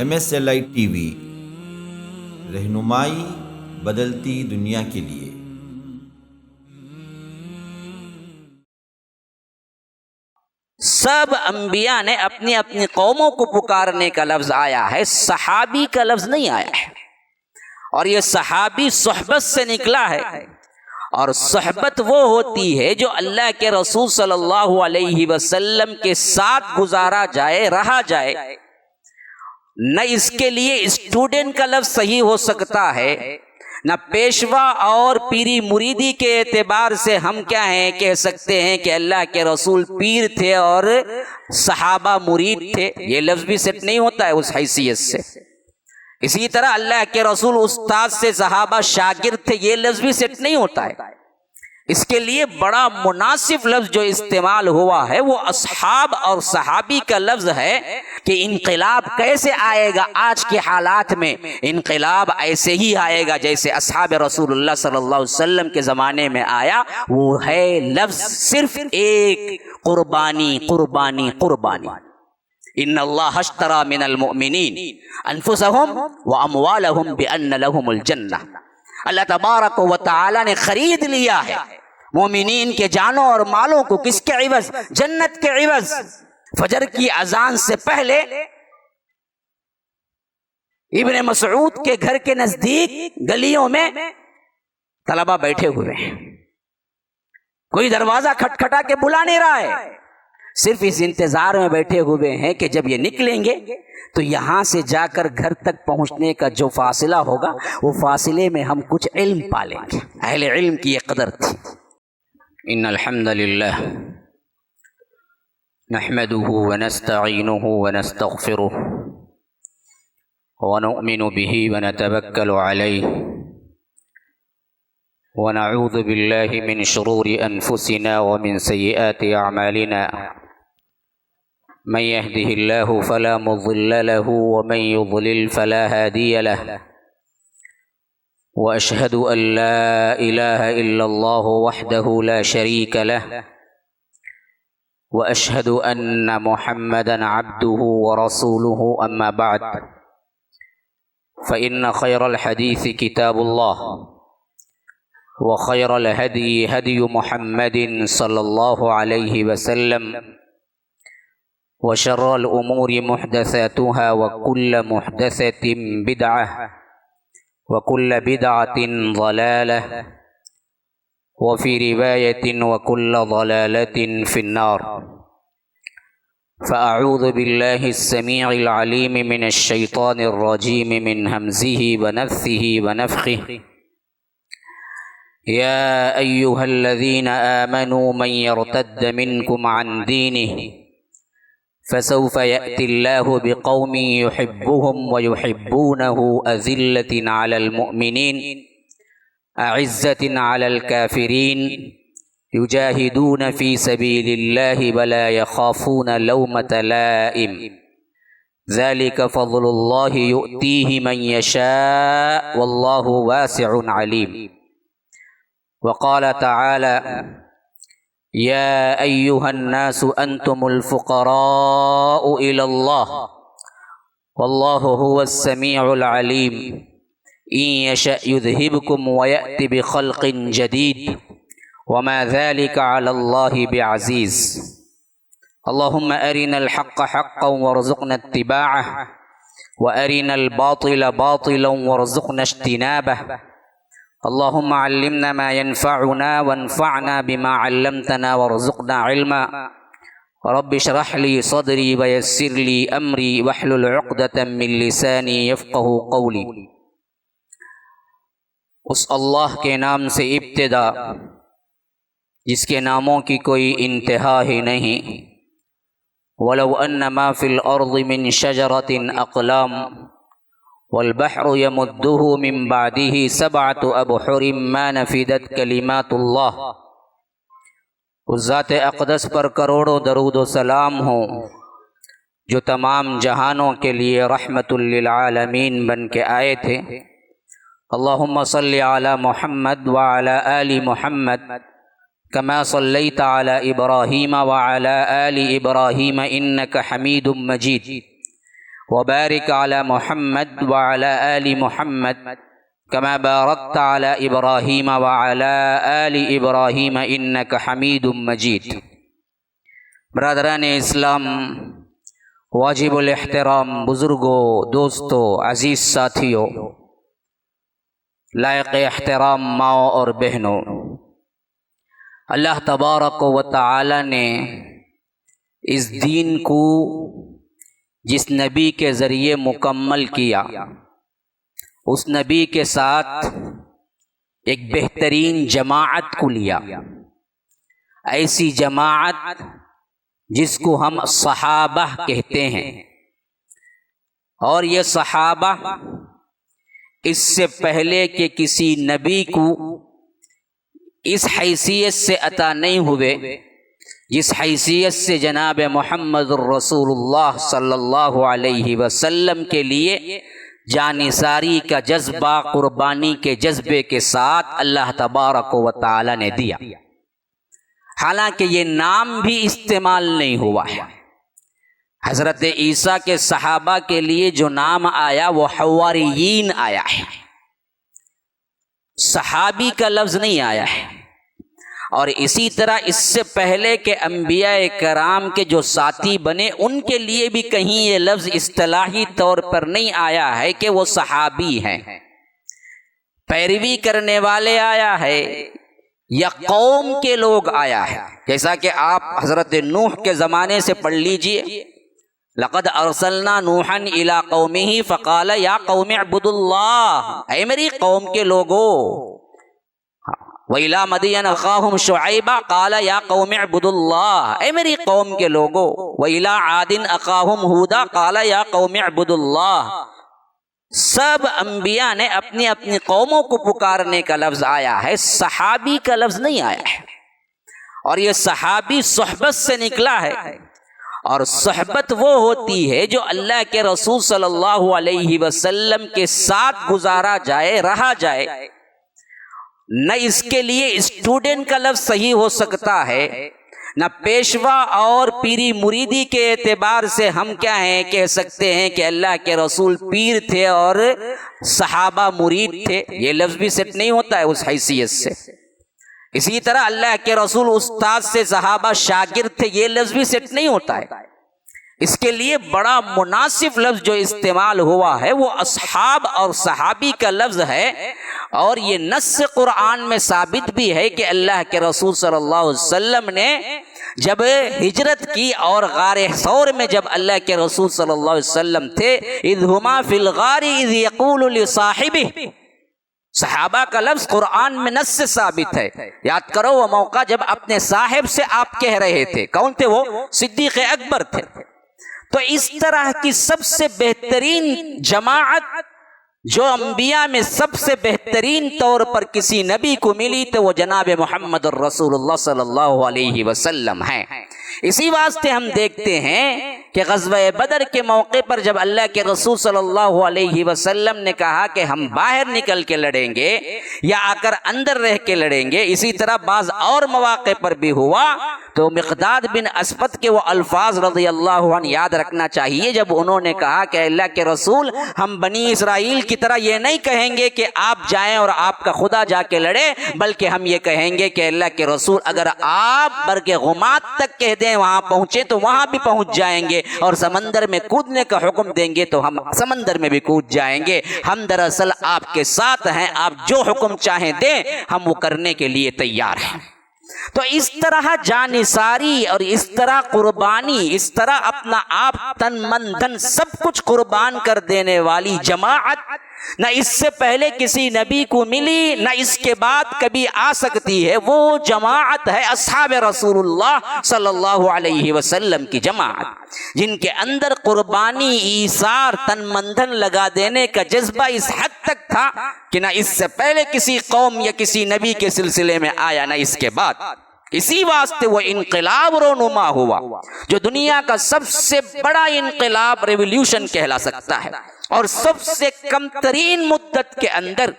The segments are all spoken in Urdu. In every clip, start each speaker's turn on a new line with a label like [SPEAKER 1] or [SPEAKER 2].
[SPEAKER 1] MSLI TV، رہنمائی بدلتی دنیا کے لیے۔
[SPEAKER 2] سب انبیاء نے اپنی اپنی قوموں کو پکارنے کا لفظ آیا ہے، صحابی کا لفظ نہیں آیا ہے، اور یہ صحابی صحبت سے نکلا ہے، اور صحبت وہ ہوتی ہے جو اللہ کے رسول صلی اللہ علیہ وسلم کے ساتھ گزارا جائے، رہا جائے۔ نہ اس کے لیے اسٹوڈنٹ کا لفظ صحیح ہو سکتا ہے، نہ پیشوا اور پیری مریدی کے اعتبار سے ہم کیا ہیں کہہ سکتے ہیں کہ اللہ کے رسول پیر تھے اور صحابہ مرید تھے، یہ لفظ بھی سیٹ نہیں ہوتا ہے اس حیثیت سے۔ اسی طرح اللہ کے رسول استاد سے صحابہ شاگرد تھے، یہ لفظ بھی سیٹ نہیں ہوتا ہے۔ اس کے لیے بڑا مناسب لفظ جو استعمال ہوا ہے وہ اصحاب اور صحابی کا لفظ ہے کہ انقلاب کیسے آئے گا آج کے حالات میں؟ انقلاب ایسے ہی آئے گا جیسے اصحاب رسول اللہ صلی اللہ علیہ وسلم کے زمانے میں آیا، وہ ہے لفظ صرف ایک، قربانی قربانی قربانی۔ ان اللہ اشتری من المؤمنین انفسهم واموالهم بان لهم الجنہ، اللہ تبارک و تعالی نے خرید لیا ہے مومنین کے جانوں اور مالوں کو، کس کے عوض؟ جنت کے عوض۔ فجر کی اذان سے پہلے ابن مسعود کے گھر کے نزدیک گلیوں میں طلبہ بیٹھے ہوئے ہیں، کوئی دروازہ کھٹکھٹا کے بلا نہیں رہا ہے، صرف اس انتظار میں بیٹھے ہوئے ہیں کہ جب یہ نکلیں گے تو یہاں سے جا کر گھر تک پہنچنے کا جو فاصلہ ہوگا وہ فاصلے میں ہم کچھ علم پالیں گے۔ اہل علم کی یہ قدر تھی۔ ان الحمد للہ نحمده ونستعینه ونستغفره ونؤمن به ونتوکل علیہ ونعوذ باللہ من شرور انفسنا ومن سیئات اعمالنا، من يهده الله فلا مضل له ومن يضلل فلا هادي له، وأشهد أن لا إله إلا الله وحده لا شريك له، وأشهد أن محمدا عبده ورسوله، أما بعد فإن خير الحديث كتاب الله، وخير الهدي هدي محمد صلى الله عليه وسلم، وشر الأمور محدثاتها وكل محدثة بدعة وكل بدعة ضلالة، وفي رواية وكل ضلالة في النار۔ فأعوذ بالله السميع العليم من الشيطان الرجيم من همزه ونفثه ونفخه۔ يا أيها الذين آمنوا من يرتد منكم عن دينه فسوف يأتي الله بقوم يحبهم ويحبونه أذلة على المؤمنين أعزة على الكافرين يجاهدون في سبيل الله ولا يخافون لومة لائم، ذلك فضل الله يؤتيه من يشاء والله واسع عليم۔ وقال تعالى: يا أيها الناس أنتم الفقراء إلى الله والله هو السميع العليم، إن يشأ يذهبكم ويأتي بخلق جديد وما ذلك على الله بعزيز۔ اللهم أرنا الحق حقا وارزقنا اتباعه، وأرنا الباطل باطلا وارزقنا اجتنابه، اللهم علمنا ما ينفعنا وانفعنا بما علمتنا وارزقنا علما، رب اشرح لي صدري ويسر لي أمري واحلل عقدة من لساني يفقه قولي۔ اس اللہ کے نام سے ابتدا جس کے ناموں کی کوئی انتہا ہی نہیں۔ وَلَوْ أَنَّ مَا فِي الْأَرْضِ مِن شَجَرَةٍ أَقْلَامٌ وَالْبَحْرُ يَمُدُّهُ مِن بَعْدِهِ سَبْعَةُ أَبْحُرٍ مَا نَفِدَتْ كَلِمَاتُ اللَّهِ۔ اس ذات اقدس پر کروڑوں درود و سلام ہوں جو تمام جہانوں کے لیے رحمت للعالمین بن کے آئے تھے۔ اللہم صلی علی محمد وعلی آل محمد كما صليت على إبراهيم وعلى آل إبراهيم إنك حميد مجيد، وبارك على محمد وعلى آل محمد كما باركت على إبراهيم وعلى آل إبراهيم إنك حميد مجيد۔ برادران اسلام، واجب الاحترام بزرگوں، دوستوں، عزیز ساتھیوں، لائق احترام ماؤں اور بہنوں، اللہ تبارک و تعالی نے اس دین کو جس نبی کے ذریعے مکمل کیا، اس نبی کے ساتھ ایک بہترین جماعت کو لیا، ایسی جماعت جس کو ہم صحابہ کہتے ہیں۔ اور یہ صحابہ اس سے پہلے کہ کسی نبی کو اس حیثیت سے عطا نہیں ہوئے جس حیثیت سے جناب محمد الرسول اللہ صلی اللہ علیہ وسلم کے لیے جانثاری کا جذبہ، قربانی کے جذبے کے ساتھ اللہ تبارک و تعالی نے دیا، حالانکہ یہ نام بھی استعمال نہیں ہوا ہے۔ حضرت عیسیٰ کے صحابہ کے لیے جو نام آیا وہ حواریین آیا ہے، صحابی کا لفظ نہیں آیا ہے۔ اور اسی طرح اس سے پہلے کے انبیاء کرام کے جو ساتھی بنے ان کے لیے بھی کہیں یہ لفظ اصطلاحی طور پر نہیں آیا ہے کہ وہ صحابی ہیں، پیروی کرنے والے آیا ہے یا قوم کے لوگ آیا ہے۔ جیسا کہ آپ حضرت نوح کے زمانے سے پڑھ لیجئے، لقد ارسلنا نوحا الی قومہ فقال یا قوم اعبدوا اللہ، اے میری قوم کے لوگوں۔ وَإِلَىٰ مَدْيَنَ أَخَاهُمْ شُعَيْبًا قَالَ يَا قَوْمِ اعْبُدُوا اللَّهَ، اے میری قوم کے لوگوں۔ وَإِلَىٰ عَادٍ أَخَاهُمْ هُودًا قَالَ يَا قَوْمِ اعْبُدُوا اللَّهَ۔ سب انبیاء نے اپنی اپنی قوموں کو پکارنے کا لفظ آیا ہے، صحابی کا لفظ نہیں آیا ہے۔ اور یہ صحابی صحبت سے نکلا ہے، اور صحبت وہ ہوتی ہے جو اللہ کے رسول صلی اللہ علیہ وسلم کے ساتھ گزارا جائے، رہا جائے۔ نہ اس کے لیے اسٹوڈنٹ کا لفظ صحیح ہو سکتا ہے، نہ پیشوا اور پیری مریدی کے اعتبار سے ہم کیا ہیں کہہ سکتے ہیں کہ اللہ کے رسول پیر تھے اور صحابہ مرید تھے، یہ لفظ بھی سیٹ نہیں ہوتا ہے اس حیثیت سے۔ اسی طرح اللہ کے رسول استاد سے صحابہ شاگرد تھے، یہ لفظ بھی سیٹ نہیں ہوتا ہے۔ اس کے لیے بڑا مناسب لفظ جو استعمال ہوا ہے وہ اصحاب اور صحابی کا لفظ ہے، اور یہ نص قرآن میں ثابت بھی ہے کہ اللہ کے رسول صلی اللہ علیہ وسلم نے جب ہجرت کی اور غار ثور میں جب اللہ کے رسول صلی اللہ علیہ وسلم تھے، اذ ہما فی الغار اذ یقول لصاحبہ، صحابہ کا لفظ قرآن میں نص سے ثابت ہے۔ یاد کرو وہ موقع جب اپنے صاحب سے آپ کہہ رہے تھے، کون تھے وہ؟ صدیق اکبر تھے۔ تو اس طرح کی سب سے بہترین جماعت جو انبیاء میں سب سے بہترین طور پر کسی نبی کو ملی تو وہ جناب محمد الرسول اللہ صلی اللہ علیہ وسلم ہیں۔ اسی واسطے ہم دیکھتے ہیں کہ غزوہ بدر کے موقع پر جب اللہ کے رسول صلی اللہ علیہ وسلم نے کہا کہ ہم باہر نکل کے لڑیں گے یا آ کر اندر رہ کے لڑیں گے، اسی طرح بعض اور مواقع پر بھی ہوا، تو مقداد بن اسود کے وہ الفاظ رضی اللہ عنہ یاد رکھنا چاہیے جب انہوں نے کہا کہ اللہ کے رسول ہم بنی اسرائیل کی طرح یہ نہیں کہیں گے کہ آپ جائیں اور آپ کا خدا جا کے لڑے، بلکہ ہم یہ کہیں گے کہ اللہ کے رسول اگر آپ برگ غمات تک کہہ دیں وہاں پہنچے تو وہاں بھی پہنچ جائیں گے، اور سمندر میں کودنے کا حکم دیں گے تو ہم سمندر میں بھی کود جائیں گے۔ ہم دراصل آپ کے ساتھ ہیں، آپ جو حکم چاہیں دیں ہم وہ کرنے کے لیے تیار ہیں۔ تو اس طرح جانثاری اور اس طرح قربانی، اس طرح اپنا آپ تن من دھن سب کچھ قربان کر دینے والی جماعت نہ اس سے پہلے کسی نبی کو ملی، نہ اس کے بعد کبھی آ سکتی ہے۔ وہ جماعت ہے اصحاب رسول اللہ صلی اللہ علیہ وسلم کی جماعت، جن کے اندر قربانی، ایثار، تن من دھن لگا دینے کا جذبہ اس حد تک تھا کہ نہ اس سے پہلے کسی قوم یا کسی نبی کے سلسلے میں آیا، نہ اس کے بعد۔ اسی واسطے وہ انقلاب رونما ہوا جو دنیا کا سب سے بڑا انقلاب، ریولیوشن کہلا سکتا ہے، اور سب سے کم ترین مدت کے اندر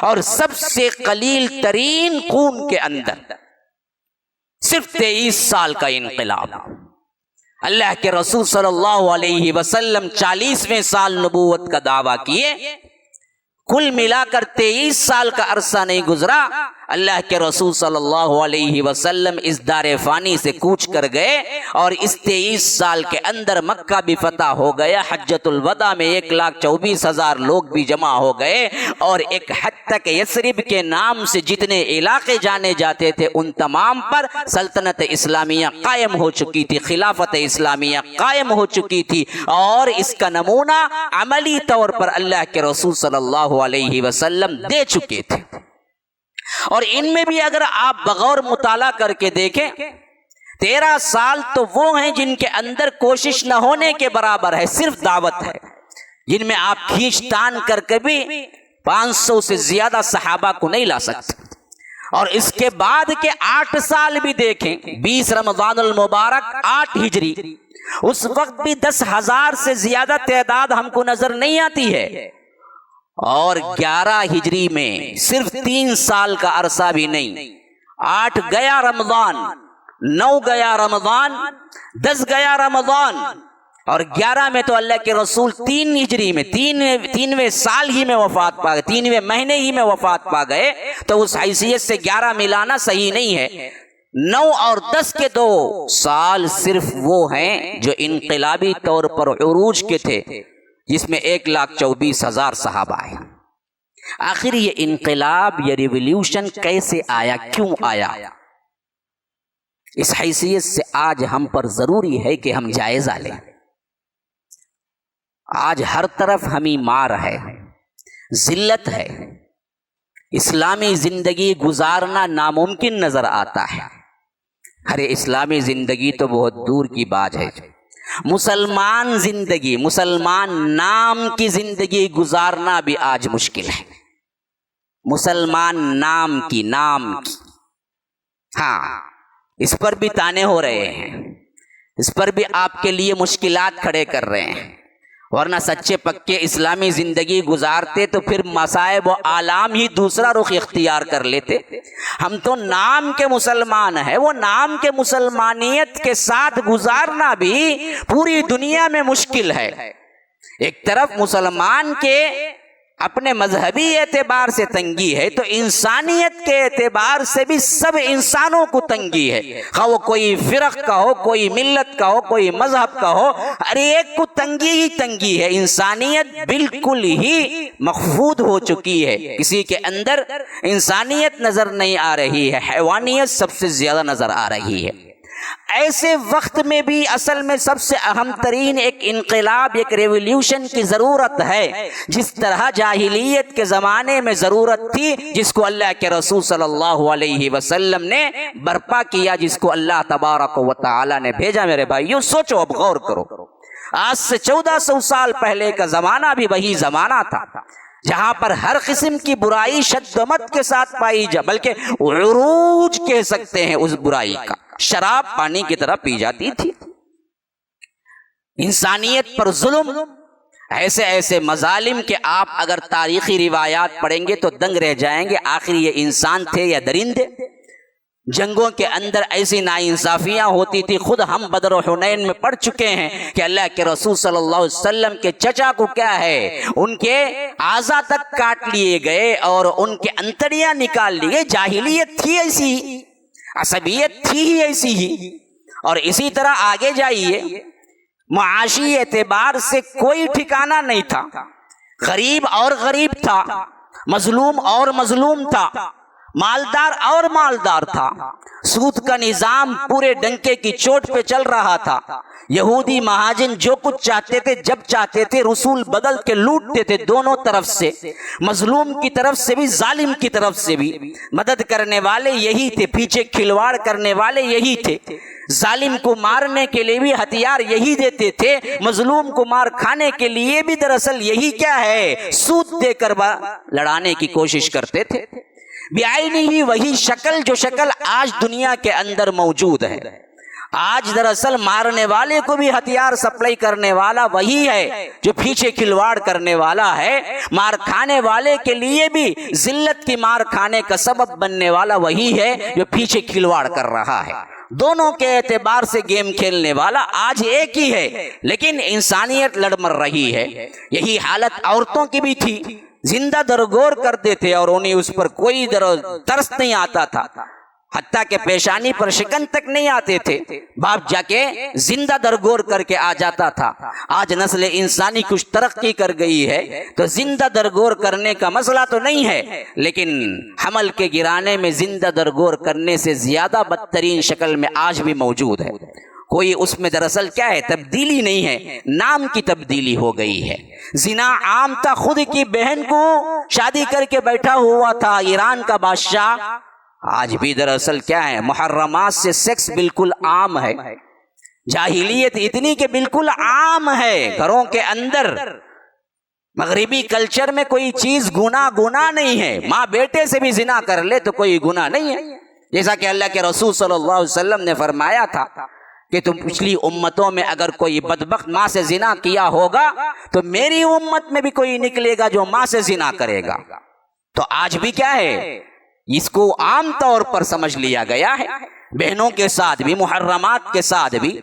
[SPEAKER 2] اور سب سے قلیل ترین خون کے اندر، صرف 23 سال کا انقلاب۔ اللہ کے رسول صلی اللہ علیہ وسلم 40ویں سال نبوت کا دعویٰ کیے، کل ملا کر 23 سال کا عرصہ نہیں گزرا، اللہ کے رسول صلی اللہ علیہ وسلم اس دار فانی سے کوچ کر گئے، اور اس 23 سال کے اندر مکہ بھی فتح ہو گیا، حجۃ الوداع میں 1,24,000 لوگ بھی جمع ہو گئے، اور ایک حد تک یثرب کے نام سے جتنے علاقے جانے جاتے تھے ان تمام پر سلطنت اسلامیہ قائم ہو چکی تھی، خلافت اسلامیہ قائم ہو چکی تھی، اور اس کا نمونہ عملی طور پر اللہ کے رسول صلی اللہ علیہ وسلم دے چکے تھے۔ اور ان میں بھی اگر آپ بغور مطالعہ کر کے دیکھیں، 13 سال تو وہ ہیں جن کے اندر کوشش نہ ہونے کے برابر ہے، صرف دعوت ہے، جن میں آپ کھینچ تان کر کے بھی 500 سے زیادہ صحابہ کو نہیں لا سکتے۔ اور اس کے بعد کے 8 سال بھی دیکھیں، 20 رمضان المبارک 8 ہجری، اس وقت بھی 10,000 سے زیادہ تعداد ہم کو نظر نہیں آتی ہے، اور 11 ہجری میں صرف 3 سال کا عرصہ بھی نہیں، 8 گیا رمضان، 9 گیا رمضان، 10 گیا رمضان، اور 11 میں تو اللہ کے رسول 3 ہجری میں 3ویں سال ہی میں وفات پا گئے، 3ویں مہینے ہی میں وفات پا گئے، تو اس حیثیت سے 11 ملانا صحیح نہیں ہے۔ 9 اور 10 کے 2 سال صرف وہ ہیں جو انقلابی طور پر عروج کے تھے، جس میں 1,24,000 صحابہ ہیں۔ آخر یہ انقلاب، یہ ریولیوشن کیسے آیا، کیوں آیا؟ اس حیثیت سے آج ہم پر ضروری ہے کہ ہم جائزہ لیں۔ آج ہر طرف ہمیں مار ہے، ذلت ہے، اسلامی زندگی گزارنا ناممکن نظر آتا ہے۔ ارے اسلامی زندگی تو بہت دور کی بات ہے، مسلمان زندگی، مسلمان نام کی زندگی گزارنا بھی آج مشکل ہے، مسلمان نام کی ہاں، اس پر بھی تانے ہو رہے ہیں، اس پر بھی آپ کے لیے مشکلات کھڑے کر رہے ہیں، ورنہ سچے پکے اسلامی زندگی گزارتے تو پھر مصائب و آلام ہی دوسرا رخ اختیار کر لیتے۔ ہم تو نام کے مسلمان ہیں، وہ نام کے مسلمانیت کے ساتھ گزارنا بھی پوری دنیا میں مشکل ہے۔ ایک طرف مسلمان کے اپنے مذہبی اعتبار سے تنگی ہے، تو انسانیت کے اعتبار سے بھی سب انسانوں کو تنگی ہے، خواہ وہ کوئی فرق کا ہو، کوئی ملت کا ہو، کوئی مذہب کا ہو، ہر ایک کو تنگی ہی تنگی ہے۔ انسانیت بالکل ہی مخفوض ہو چکی ہے، کسی کے اندر انسانیت نظر نہیں آ رہی ہے، حیوانیت سب سے زیادہ نظر آ رہی ہے۔ ایسے وقت میں بھی اصل میں سب سے اہم ترین ایک انقلاب، ایک ریولیوشن کی ضرورت ہے، جس طرح جاہلیت کے زمانے میں ضرورت تھی، جس کو اللہ کے رسول صلی اللہ علیہ وسلم نے برپا کیا، جس کو اللہ تبارک و تعالی نے بھیجا۔ میرے بھائیو سوچو، اب غور کرو، آج سے 1400 سال پہلے کا زمانہ بھی وہی زمانہ تھا جہاں پر ہر قسم کی برائی شدت کے ساتھ پائی بلکہ عروج کہہ سکتے ہیں اس برائی کا، شراب پانی کی طرح پی جاتی تھی، انسانیت پر ظلم، ایسے ایسے مظالم کہ آپ اگر تاریخی روایات پڑھیں گے تو دنگ رہ جائیں گے، آخر یہ انسان تھے یا درندے؟ جنگوں کے اندر ایسی ناانصافیاں ہوتی تھی، خود ہم بدر و حنین میں پڑھ چکے ہیں کہ اللہ کے رسول صلی اللہ علیہ وسلم کے چچا کو کیا ہے، ان کے اعضاء تک کاٹ لیے گئے اور ان کے انتڑیاں نکال لی گئی۔ جاہلیت تھی ایسی ہی، عصبیت تھی ہی ایسی ہی۔ اور اسی طرح آگے جائیے، معاشی اعتبار سے کوئی ٹھکانہ نہیں تھا، غریب اور غریب تھا، مظلوم اور مظلوم تھا، مالدار اور مالدار تھا، سود کا نظام پورے ڈنکے کی چوٹ پہ چل رہا تھا۔ یہودی مہاجن جو کچھ چاہتے تھے، جب چاہتے تھے، رسول بدل کے لوٹتے تھے، دونوں طرف سے، مظلوم کی طرف سے بھی، ظالم کی طرف سے بھی۔ مدد کرنے والے یہی تھے، پیچھے کھلواڑ کرنے والے یہی تھے، ظالم کو مارنے کے لیے بھی ہتھیار یہی دیتے تھے، مظلوم کو مار کھانے کے لیے بھی دراصل یہی کیا ہے، سود دے کر لڑانے کی کوشش کرتے تھے۔ بعینی ہی وہی شکل جو شکل آج دنیا کے اندر موجود ہے۔ آج دراصل مارنے والے کو بھی ہتھیار سپلائی کرنے والا وہی ہے جو پیچھے کھلواڑ کرنے والا ہے، مار کھانے والے کے لیے بھی ذلت کی مار کھانے کا سبب بننے والا وہی ہے جو پیچھے کھلواڑ کر رہا ہے۔ دونوں کے اعتبار سے گیم کھیلنے والا آج ایک ہی ہے، لیکن انسانیت لڑ مر رہی ہے۔ یہی حالت عورتوں کی بھی تھی، زندہ درگور کرتے تھے اور انہیں اس پر کوئی ترس نہیں آتا تھا، حتیٰ کہ پیشانی پر شکن تک نہیں آتے تھے، باپ جا کے زندہ درگور کر کے آ جاتا تھا۔ آج نسل انسانی کچھ ترقی کر گئی ہے تو زندہ درگور کرنے کا مسئلہ تو نہیں ہے، لیکن حمل کے گرانے میں زندہ درگور کرنے سے زیادہ بدترین شکل میں آج بھی موجود ہے۔ کوئی اس میں دراصل کیا ہے، تبدیلی نہیں ہے، نام کی تبدیلی ہو گئی ہے۔ زنا عام تھا، خود کی بہن کو شادی کر کے بیٹھا ہوا تھا ایران کا بادشاہ، آج بھی دراصل کیا ہے، محرمات سے سیکس بالکل عام ہے۔ جاہلیت اتنی کہ بالکل عام ہے گھروں کے اندر۔ مغربی کلچر میں کوئی چیز گناہ نہیں ہے، ماں بیٹے سے بھی زنا کر لے تو کوئی گناہ نہیں ہے، جیسا کہ اللہ کے رسول صلی اللہ علیہ وسلم نے فرمایا تھا کہ تم پچھلی امتوں میں اگر کوئی بدبخت ماں سے زنا کیا ہوگا تو میری امت میں بھی کوئی نکلے گا جو ماں سے زنا کرے گا۔ تو آج بھی کیا ہے، اس کو عام طور پر سمجھ لیا گیا ہے، بہنوں کے ساتھ بھی، محرمات کے ساتھ بھی۔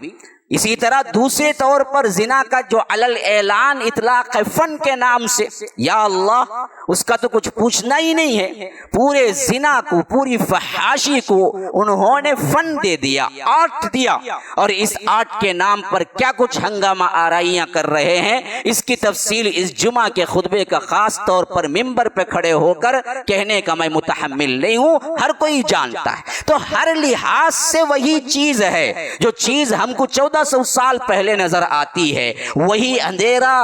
[SPEAKER 2] اسی طرح دوسرے طور پر زنا کا جو علل اعلان اطلاق ہے فن کے نام سے، یا اللہ اس کا تو کچھ پوچھنا ہی نہیں ہے، پورے زنا کو، پوری فحاشی کو انہوں نے فن دے دیا، آرٹ دیا، اور اس آرٹ کے نام پر کیا کچھ ہنگامہ آرائیاں کر رہے ہیں، اس کی تفصیل اس جمعہ کے خطبے کا خاص طور پر ممبر پہ کھڑے ہو کر کہنے کا میں متحمل نہیں ہوں، ہر کوئی جانتا ہے۔ تو ہر لحاظ سے وہی چیز ہے، جو چیز ہم کو 1400 سال پہلے نظر آتی ہے، وہی اندھیرا،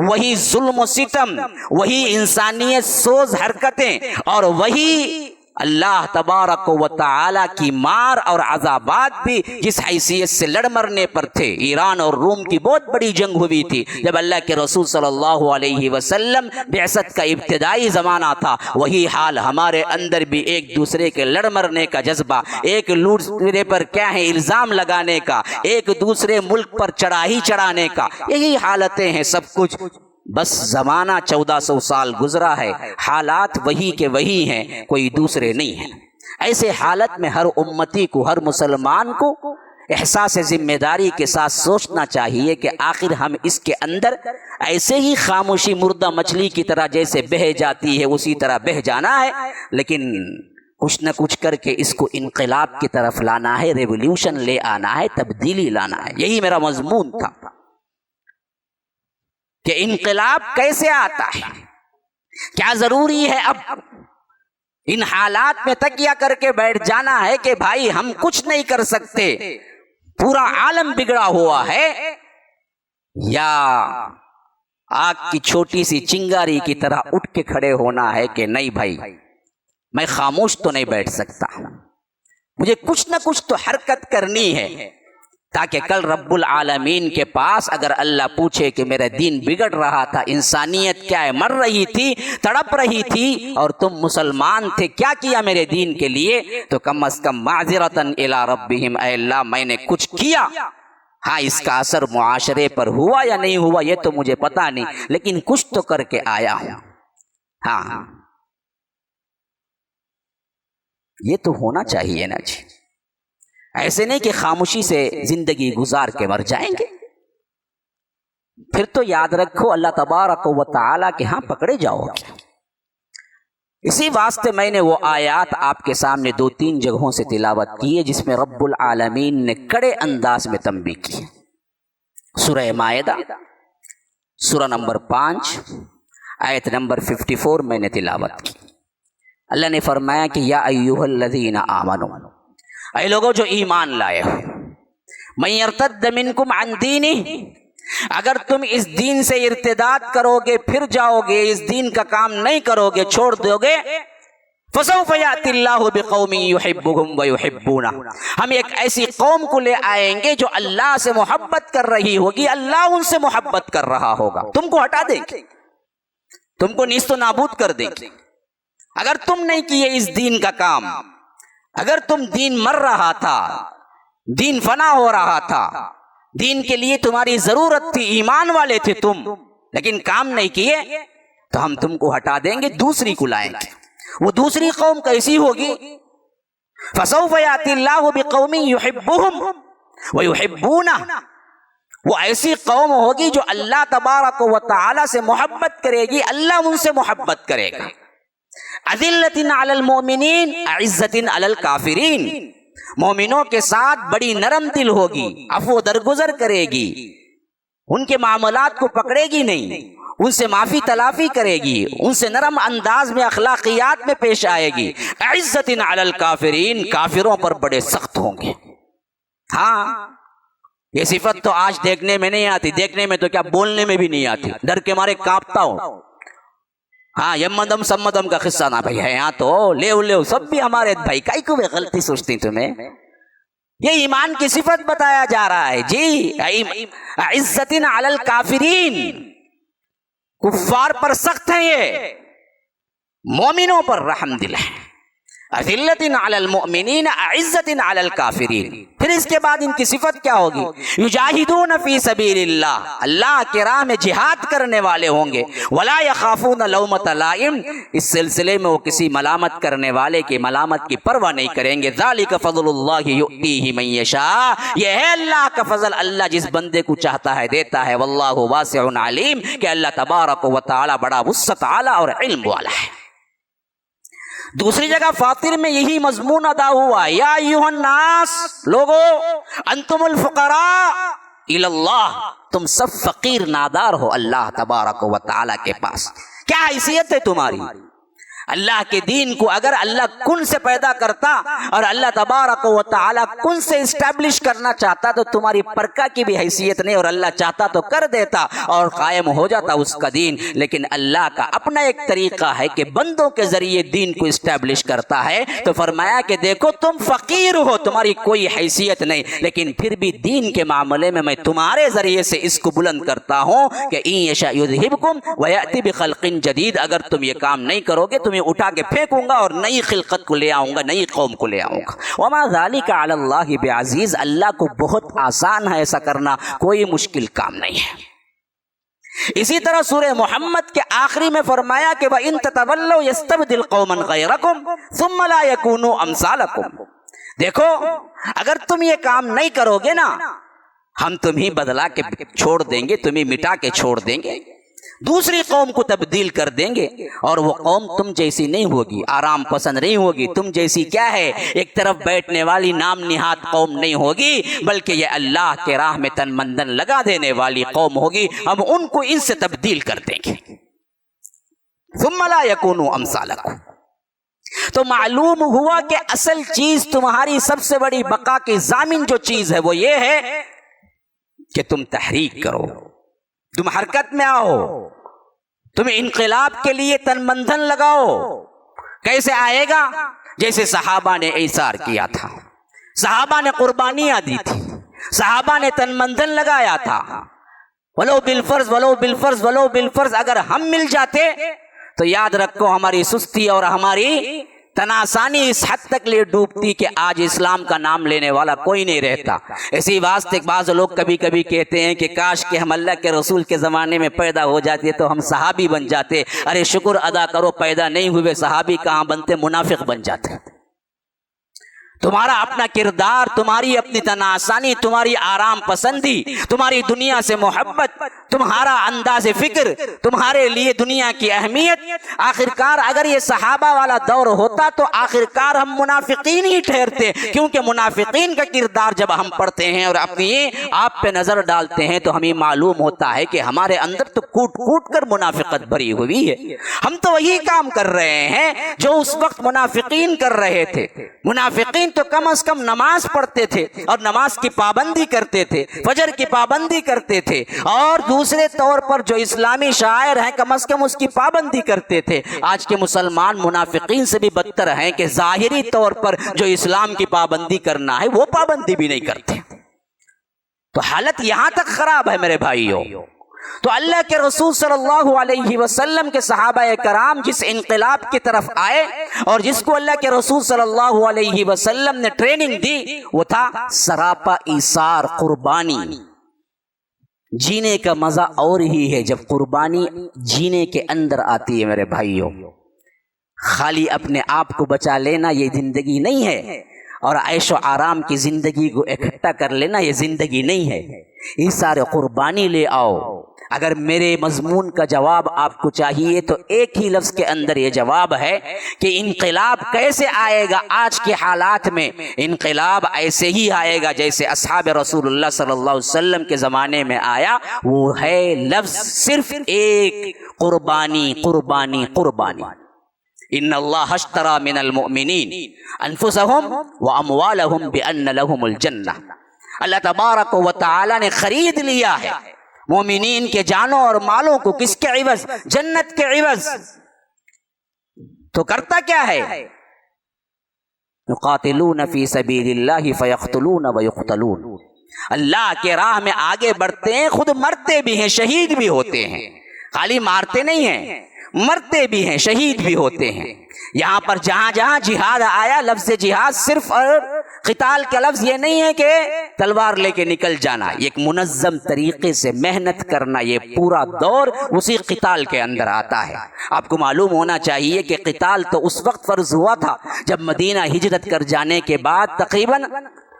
[SPEAKER 2] وہی ظلم و ستم، وہی انسانیت سوز حرکتیں، اور وہی اللہ تبارک و تعالی کی مار اور عذابات بھی جس حیثیت سے لڑ مرنے پر تھے۔ ایران اور روم کی بہت بڑی جنگ ہوئی تھی جب اللہ کے رسول صلی اللہ علیہ وسلم بعثت کا ابتدائی زمانہ تھا، وہی حال ہمارے اندر بھی، ایک دوسرے کے لڑ مرنے کا جذبہ، ایک دوسرے پر کیا ہے الزام لگانے کا، ایک دوسرے ملک پر چڑھائی چڑھانے کا، یہی حالتیں ہیں سب کچھ۔ بس زمانہ 1400 سال گزرا ہے، حالات وہی کے وہی ہیں، کوئی دوسرے نہیں ہیں۔ ایسے حالت میں ہر امتی کو، ہر مسلمان کو احساس ذمہ داری کے ساتھ سوچنا چاہیے کہ آخر ہم اس کے اندر ایسے ہی خاموشی مردہ مچھلی کی طرح جیسے بہہ جاتی ہے اسی طرح بہہ جانا ہے، لیکن کچھ نہ کچھ کر کے اس کو انقلاب کی طرف لانا ہے، ریولیوشن لے آنا ہے، تبدیلی لانا ہے۔ یہی میرا مضمون تھا کہ انقلاب کیسے آتا ہے، کیا ضروری ہے اب ان حالات میں تکیہ کر کے بیٹھ جانا ہے کہ بھائی ہم کچھ نہیں کر سکتے، پورا عالم بگڑا ہوا ہے، یا آگ کی چھوٹی سی چنگاری کی طرح اٹھ کے کھڑے ہونا ہے کہ نہیں بھائی میں خاموش تو نہیں بیٹھ سکتا، مجھے کچھ نہ کچھ تو حرکت کرنی ہے، تاکہ کل رب العالمین کے پاس اگر اللہ پوچھے کہ میرا دین بگڑ رہا تھا، انسانیت کیا ہے، مر رہی تھی، تڑپ رہی تھی، اور تم مسلمان تھے، کیا کیا میرے دین کے لیے، تو کم از کم معذرتاً الی ربہم، اے اللہ میں نے کچھ کیا، ہاں اس کا اثر معاشرے پر ہوا یا نہیں ہوا یہ تو مجھے پتا نہیں، لیکن کچھ تو کر کے آیا ہوں۔ ہاں یہ تو ہونا چاہیے نا جی، ایسے نہیں کہ خاموشی سے زندگی گزار کے مر جائیں گے، پھر تو یاد رکھو اللہ تبارک و تعالی کے ہاں پکڑے جاؤ گے۔ اسی واسطے میں نے وہ آیات آپ کے سامنے 2-3 جگہوں سے تلاوت کی ہے جس میں رب العالمین نے کڑے انداز میں تنبیہ کی ہے۔ سورہ مائدہ سورہ نمبر 5 آیت نمبر 54 میں نے تلاوت کی۔ اللہ نے فرمایا کہ یا ایھا الذین آمنوا، اے لوگوں جو ایمان لائے ہو، من یرتد منکم عن دینہ، اگر تم اس دین سے ارتداد کرو گے، پھر جاؤ گے، اس دین کا کام نہیں کرو گے، چھوڑ دو گے، فسوف یأتی اللہ بقوم یحبہم ویحبونہ، ہم ایک ایسی قوم کو لے آئیں گے جو اللہ سے محبت کر رہی ہوگی، اللہ ان سے محبت کر رہا ہوگا، تم کو ہٹا دیں گے، تم کو نیست و نابود کر دیں گے اگر تم نہیں کیے اس دین کا کام۔ اگر تم دین مر رہا تھا، دین فنا ہو رہا تھا، دین کے لیے تمہاری ضرورت تھی، ایمان والے تھے تم، لیکن کام نہیں کیے، تو ہم تم کو ہٹا دیں گے، دوسری کو لائیں گے۔ وہ دوسری قوم کیسی ہوگی؟ فسوف یاتی اللہ بقوم یحبہم ویحبونہ، وہ ایسی قوم ہوگی جو اللہ تبارک و تعالی سے محبت کرے گی، اللہ ان سے محبت کرے گا۔ اذلۃ علی المؤمنین اعزۃ علی الکافرین، مومنوں کے ساتھ بڑی نرم دل ہوگی، عفو درگزر کرے گی، ان کے معاملات کو پکڑے گی نہیں، ان سے معافی تلافی کرے گی، ان سے نرم انداز میں اخلاقیات میں پیش آئے گی۔ اعزۃ علی الکافرین، کافروں پر بڑے سخت ہوں گے۔ ہاں، یہ صفت تو آج دیکھنے میں نہیں آتی، دیکھنے میں تو کیا بولنے میں بھی نہیں آتی، ڈر کے مارے کانپتا ہوں۔ ہاں، یمدم سمدم کا قصہ نہ بھائی ہے یہاں تو، لے سب بھی ہمارے بھائی، کائی کو بھی غلطی سوچتی تمہیں؟ یہ ایمان کی صفت بتایا جا رہا ہے جی۔ عزت علی الکافرین، کفار پر سخت ہیں، یہ مومنوں پر رحم دل ہے۔ اذلۃ علی المؤمنین اعزۃ علی الکافرین، پھر اس کے بعد ان کی صفت کیا ہوگی؟ یجاہدون فی سبیل اللہ، اللہ کے راہ میں جہاد کرنے والے ہوں گے۔ ولا یخافون لومۃ لائم، اس سلسلے میں وہ کسی ملامت کرنے والے کی ملامت کی پرواہ نہیں کریں گے۔ ذالک فضل اللہ یؤتیہ من یشاء، یہ ہے اللہ کا فضل، اللہ جس بندے کو چاہتا ہے دیتا ہے۔ واللہ واسع علیم، کہ اللہ تبارک و تعالی بڑا وسعت والا اور علم والا ہے۔ دوسری جگہ فاطر میں یہی مضمون ادا ہوا، یا ایھا الناس، لوگو انتم الفقراء الی اللہ، تم سب فقیر نادار ہو اللہ تبارک و تعالی کے پاس۔ کیا حیثیت ہے تمہاری؟ اللہ کے دین کو اگر اللہ کن سے پیدا کرتا اور اللہ تبارک و تعالی کن سے اسٹیبلش کرنا چاہتا تو تمہاری پرکا کی بھی حیثیت نہیں، اور اللہ چاہتا تو کر دیتا اور قائم ہو جاتا اس کا دین۔ لیکن اللہ کا اپنا ایک طریقہ ہے کہ بندوں کے ذریعے دین کو اسٹیبلش کرتا ہے، تو فرمایا کہ دیکھو تم فقیر ہو، تمہاری کوئی حیثیت نہیں، لیکن پھر بھی دین کے معاملے میں میں تمہارے ذریعے سے اس کو بلند کرتا ہوں کہ ان یشاء یذھبکم ویأتی بخلق جدید، اگر تم یہ کام نہیں کرو گے تمہیں اٹھا کے پھینکوں گا اور نئی خلقت کو لے آؤں گا، نئی قوم کو لے آؤں گا۔ وما ذالک علی اللہ بعزیز، اللہ کو بہت آسان ہے ایسا کرنا، کوئی مشکل کام نہیں ہے۔ اسی طرح سورہ محمد کے آخری میں فرمایا کہ وَإِن تَتَوَلَّوْا يَسْتَبْدِلْ قَوْمًا غَيْرَكُمْ ثُمَّ لَا يَكُونُوا أَمْثَالَكُمْ، دیکھو اگر تم یہ کام نہیں کرو گے نا، ہم تمہیں بدلا کے چھوڑ دیں گے، تمہیں مٹا کے چھوڑ دیں گے، دوسری قوم کو تبدیل کر دیں گے، اور وہ قوم تم جیسی نہیں ہوگی، آرام پسند نہیں ہوگی، تم جیسی کیا ہے ایک طرف بیٹھنے والی نام نہاد قوم نہیں ہوگی، بلکہ یہ اللہ کے راہ میں تن مندن لگا دینے والی قوم ہوگی، ہم ان کو ان سے تبدیل کر دیں گے۔ ثم لا يكونوا امثالکم، تو معلوم ہوا کہ اصل چیز تمہاری سب سے بڑی بقا کی ضامن جو چیز ہے وہ یہ ہے کہ تم تحریک کرو، تم حرکت میں آؤ، تم انقلاب کے لیے تن مندن لگاؤ۔ کیسے آئے گا؟ جیسے صحابہ نے ایثار کیا تھا، صحابہ نے قربانیاں دی تھی، صحابہ نے تن مندن لگایا تھا، ولو بالفرض ولو بالفرض ولو بالفرض، اگر ہم مل جاتے تو یاد رکھو ہماری سستی اور ہماری تناسانی اس حد تک لے ڈوبتی کہ آج اسلام کا نام لینے والا کوئی نہیں رہتا۔ اسی واسطے بعض لوگ کبھی کبھی کہتے ہیں کہ کاش کہ ہم اللہ کے رسول کے زمانے میں پیدا ہو جاتے تو ہم صحابی بن جاتے۔ ارے شکر ادا کرو، پیدا نہیں ہوئے صحابی کہاں بنتے، منافق بن جاتے۔ تمہارا اپنا کردار، تمہاری اپنی تناسانی، تمہاری آرام پسندی، تمہاری دنیا سے محبت، تمہارا انداز فکر، تمہارے لیے دنیا کی اہمیت، آخرکار اگر یہ صحابہ والا دور ہوتا تو آخرکار ہم منافقین ہی ٹھہرتے، کیونکہ منافقین کا کردار جب ہم پڑھتے ہیں اور اپنی آپ پہ نظر ڈالتے ہیں تو ہمیں معلوم ہوتا ہے کہ ہمارے اندر تو کوٹ کوٹ کر منافقت بھری ہوئی ہے۔ ہم تو وہی کام کر رہے ہیں جو اس وقت منافقین کر رہے تھے۔ منافقین تو کم از کم نماز پڑھتے تھے اور نماز کی پابندی کرتے تھے، فجر کی پابندی کرتے تھے، اور دوسرے طور پر جو اسلامی شاعر ہیں کم از کم اس کی پابندی کرتے تھے۔ آج کے مسلمان منافقین سے بھی بدتر ہیں کہ ظاہری طور پر جو اسلام کی پابندی کرنا ہے وہ پابندی بھی نہیں کرتے۔ تو حالت یہاں تک خراب ہے میرے بھائیوں۔ تو اللہ کے رسول صلی اللہ علیہ وسلم کے صحابہ کرام جس انقلاب کی طرف آئے اور جس کو اللہ کے رسول صلی اللہ علیہ وسلم نے ٹریننگ دی وہ تھا سراپا ایثار، قربانی۔ جینے کا مزہ اور ہی ہے جب قربانی جینے کے اندر آتی ہے میرے بھائیوں۔ خالی اپنے آپ کو بچا لینا یہ زندگی نہیں ہے، اور عیش و آرام کی زندگی کو اکٹھا کر لینا یہ زندگی نہیں ہے، یہ سارے قربانی لے آؤ۔ اگر میرے مضمون کا جواب آپ کو چاہیے تو ایک ہی لفظ کے اندر یہ جواب ہے کہ انقلاب کیسے آئے گا آج کے حالات میں؟ انقلاب ایسے ہی آئے گا جیسے اصحاب رسول اللہ صلی اللہ علیہ وسلم کے زمانے میں آیا، وہ ہے لفظ صرف ایک، قربانی قربانی قربانی۔ ان اللہ اشتری من المؤمنین انفسهم واموالهم بان لهم الجنہ، اللہ تبارک و تعالی نے خرید لیا ہے مومنین کے جانوں اور مالوں کو، کس کے عوض؟ جنت کے عوض۔ تو کرتا کیا ہے؟ یقاتلون فی سبیل اللہ فیقتلون ویقتلون، اللہ کے راہ میں آگے بڑھتے ہیں، خود مرتے بھی ہیں، شہید بھی ہوتے ہیں، خالی مارتے نہیں ہیں، مرتے بھی ہیں، شہید بھی ہوتے ہیں۔ یہاں پر جہاں جہاں جہاد آیا، لفظ جہاد صرف اور قتال کا لفظ یہ نہیں ہے کہ تلوار لے کے نکل جانا، ایک منظم طریقے سے محنت کرنا، یہ پورا دور اسی قتال کے اندر آتا ہے۔ آپ کو معلوم ہونا چاہیے کہ قتال تو اس وقت فرض ہوا تھا جب مدینہ ہجرت کر جانے کے بعد تقریباً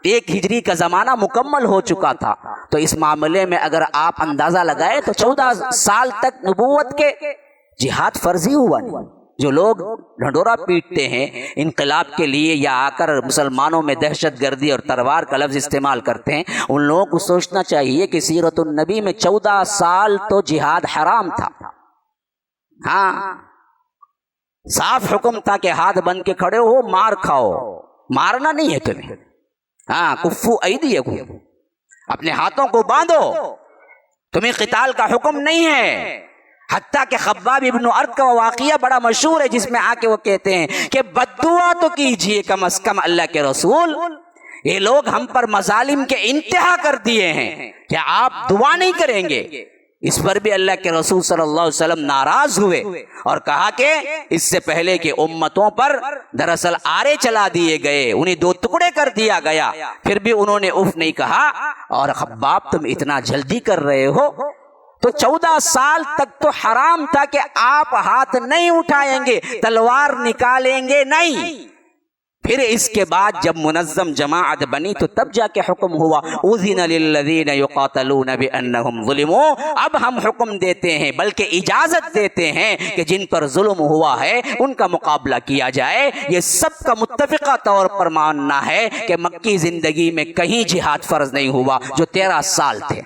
[SPEAKER 2] 1 ہجری کا زمانہ مکمل ہو چکا تھا، تو اس معاملے میں اگر آپ اندازہ لگائیں تو 14 سال تک نبوت کے جہاد فرض ہی ہوا نہیں۔ جو لوگ ڈھنڈورا پیٹتے ہیں انقلاب کے لیے یا آ کر مسلمانوں میں دہشت گردی اور تلوار کا لفظ استعمال کرتے ہیں، ان لوگوں کو سوچنا چاہیے کہ سیرت النبی میں 14 سال تو جہاد حرام تھا۔ ہاں، صاف حکم تھا کہ ہاتھ بند کے کھڑے ہو، مار کھاؤ، مارنا نہیں ہے تمہیں۔ ہاں، کفو ایدیکم، اپنے ہاتھوں کو باندھو، تمہیں قتال کا حکم نہیں ہے۔ حتیٰ کہ خباب ابن ارد کا واقعہ بڑا مشہور ہے جس میں آ کے وہ کہتے ہیں کہ بد دعا تو کیجئے کم از کم اللہ کے رسول، یہ لوگ ہم پر مظالم کے انتہا کر دیے ہیں، کیا آپ دعا نہیں کریں گے؟ اس پر بھی اللہ کے رسول صلی اللہ علیہ وسلم ناراض ہوئے اور کہا کہ اس سے پہلے کہ امتوں پر دراصل آرے چلا دیے گئے، انہیں 2 ٹکڑے کر دیا گیا، پھر بھی انہوں نے اف نہیں کہا، اور خباب تم اتنا جلدی کر رہے ہو؟ تو 14 سال تک تو حرام تھا کہ آپ ہاتھ نہیں اٹھائیں گے، تلوار نکالیں گے نہیں۔ پھر اس کے بعد جب منظم جماعت بنی تو تب جا کے حکم ہوا اذن للذین یقاتلون بانہم ظلموا، اب ہم حکم دیتے ہیں بلکہ اجازت دیتے ہیں کہ جن پر ظلم ہوا ہے ان کا مقابلہ کیا جائے۔ یہ سب کا متفقہ طور پر ماننا ہے کہ مکی زندگی میں کہیں جہاد فرض نہیں ہوا جو 13 سال تھے۔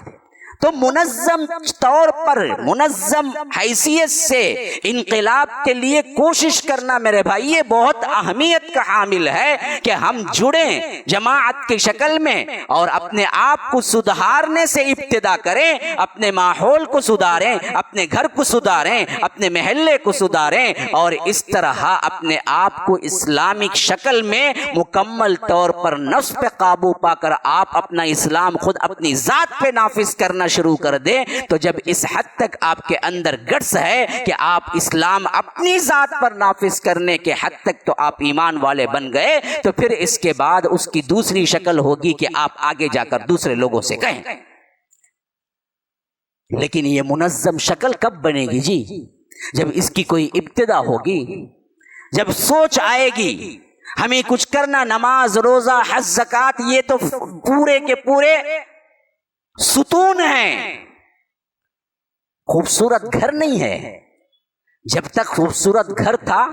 [SPEAKER 2] تو منظم طور پر، منظم حیثیت سے انقلاب کے لیے کوشش کرنا میرے بھائی یہ بہت اہمیت کا حامل ہے کہ ہم جڑیں جماعت کی شکل میں اور اپنے آپ کو سدھارنے سے ابتدا کریں، اپنے ماحول کو سدھاریں، اپنے گھر کو سدھاریں، اپنے محلے کو سدھاریں، اور اس طرح اپنے آپ کو اسلامک شکل میں مکمل طور پر نفس پہ قابو پا کر آپ اپنا اسلام خود اپنی ذات پہ نافذ کرنا شروع کر دے۔ تو جب اس حد تک آپ کے اندر گٹس ہے کہ آپ اسلام اپنی ذات پر نافذ کرنے کے حد تک تو آپ ایمان والے بن گئے، تو پھر اس کے بعد اس کی دوسری شکل ہوگی کہ آپ آگے جا کر دوسرے لوگوں سے کہیں۔ لیکن یہ منظم شکل کب بنے گی جی؟ جب اس کی کوئی ابتدا ہوگی، جب سوچ آئے گی ہمیں کچھ کرنا، نماز، روزہ، حج، زکوٰۃ، یہ تو پورے کے پورے ستون ہیں، خوبصورت گھر نہیں ہے۔ جب تک خوبصورت گھر تھا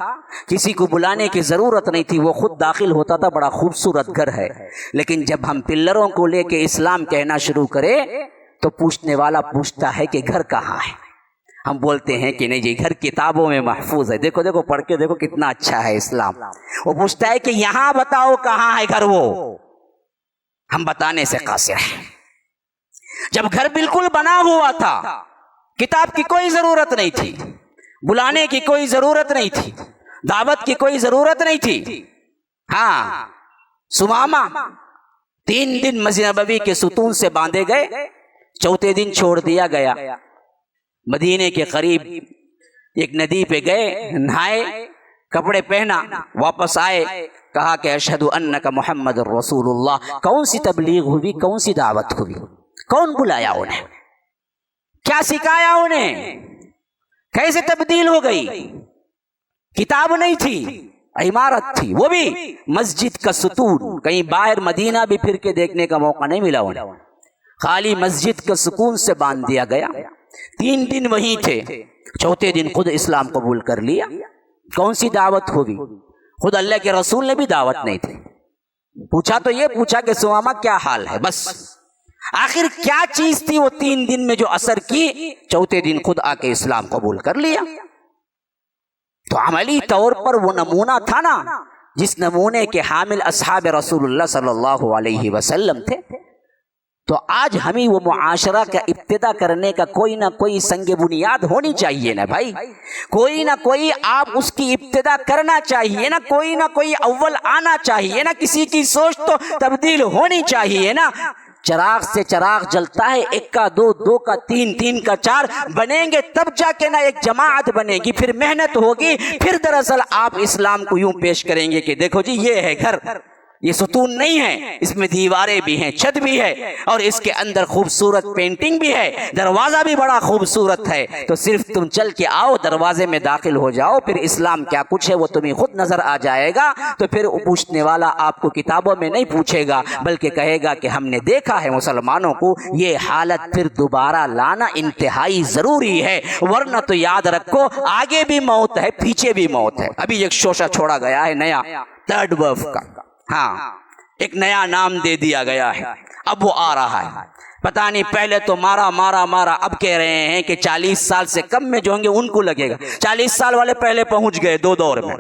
[SPEAKER 2] کسی کو بلانے کی ضرورت نہیں تھی، وہ خود داخل ہوتا تھا، بڑا خوبصورت گھر ہے۔ لیکن جب ہم پلروں کو لے کے اسلام کہنا شروع کرے تو پوچھنے والا پوچھتا ہے کہ گھر کہاں ہے؟ ہم بولتے ہیں کہ نہیں جی گھر کتابوں میں محفوظ ہے، دیکھو دیکھو پڑھ کے دیکھو کتنا اچھا ہے اسلام۔ وہ پوچھتا ہے کہ یہاں بتاؤ کہاں ہے گھر، وہ ہم بتانے سے قاصر ہیں۔ جب گھر بالکل بنا ہوا تھا، کتاب کی کوئی ضرورت نہیں تھی، بلانے کی کوئی ضرورت نہیں تھی، دعوت کی کوئی ضرورت نہیں تھی۔ ہاں، سمامہ 3 دن مسجد نبوی کے ستون سے باندھے گئے، چوتھے دن چھوڑ دیا گیا۔ مدینے کے قریب ایک ندی پہ گئے، نہائے، کپڑے پہنا، واپس آئے، کہا کہ اشہد انک محمد رسول اللہ۔ کون سی تبلیغ ہوئی، کون سی دعوت ہوئی، کون بلایا انہیں، کیا سکھایا انہیں، کیسے تبدیل ہو گئی؟ کتاب نہیں تھی، عمارت تھی، وہ بھی مسجد کا ستون، کہیں باہر مدینہ بھی پھر کے دیکھنے کا موقع نہیں ملا انہیں، خالی مسجد کا سکون سے باندھ دیا گیا۔ 3 دن وہیں تھے، چوتھے دن خود اسلام قبول کر لیا۔ کون سی دعوت ہوگی؟ خود اللہ کے رسول نے بھی دعوت نہیں تھی، پوچھا تو یہ پوچھا کہ سمامہ کیا حال ہے، بس آخر کیا چیز تھی وہ 3 دن میں جو اثر کی، چوتھے دن خود آ کے اسلام قبول کر لیا۔ تو عملی طور پر وہ نمونہ تھا نا، جس نمونے کے حامل اصحاب رسول اللہ صلی اللہ علیہ وسلم تھے۔ تو آج ہمیں وہ معاشرہ کا ابتدا کرنے کا کوئی نہ کوئی سنگ بنیاد ہونی چاہیے نا بھائی، کوئی نہ کوئی آپ اس کی ابتدا کرنا چاہیے نا، کوئی نہ کوئی اول آنا چاہیے نا، کسی کی سوچ تو تبدیل ہونی چاہیے نا۔ چراغ سے چراغ جلتا ہے، 1 کا 2، 2 کا 3، 3 کا 4 بنیں گے تب جا کے نا ایک جماعت بنے گی، پھر محنت ہوگی، پھر دراصل آپ اسلام کو یوں پیش کریں گے کہ دیکھو جی یہ ہے گھر، یہ ستون نہیں ہے، اس میں دیواریں بھی ہیں، چھت بھی ہے، اور اس کے اندر خوبصورت پینٹنگ بھی ہے، دروازہ بھی بڑا خوبصورت ہے۔ تو صرف تم چل کے آؤ، دروازے میں داخل ہو جاؤ، پھر اسلام کیا کچھ ہے وہ تمہیں خود نظر آ جائے گا۔ تو پھر پوچھنے والا آپ کو کتابوں میں نہیں پوچھے گا، بلکہ کہے گا کہ ہم نے دیکھا ہے مسلمانوں کو یہ حالت پھر دوبارہ لانا انتہائی ضروری ہے، ورنہ تو یاد رکھو آگے بھی موت ہے، پیچھے بھی موت ہے۔ ابھی ایک شوشہ چھوڑا گیا ہے نیا، 3rd ویو کا، ہاں ایک نیا نام دے دیا گیا ہے، اب وہ آ رہا ہے، پتہ نہیں پہلے تو مارا مارا مارا، اب کہہ رہے ہیں کہ 40 سال سے کم میں جو ہوں گے ان کو لگے گا۔ 40 سال والے پہلے پہنچ گئے 2 دور میں،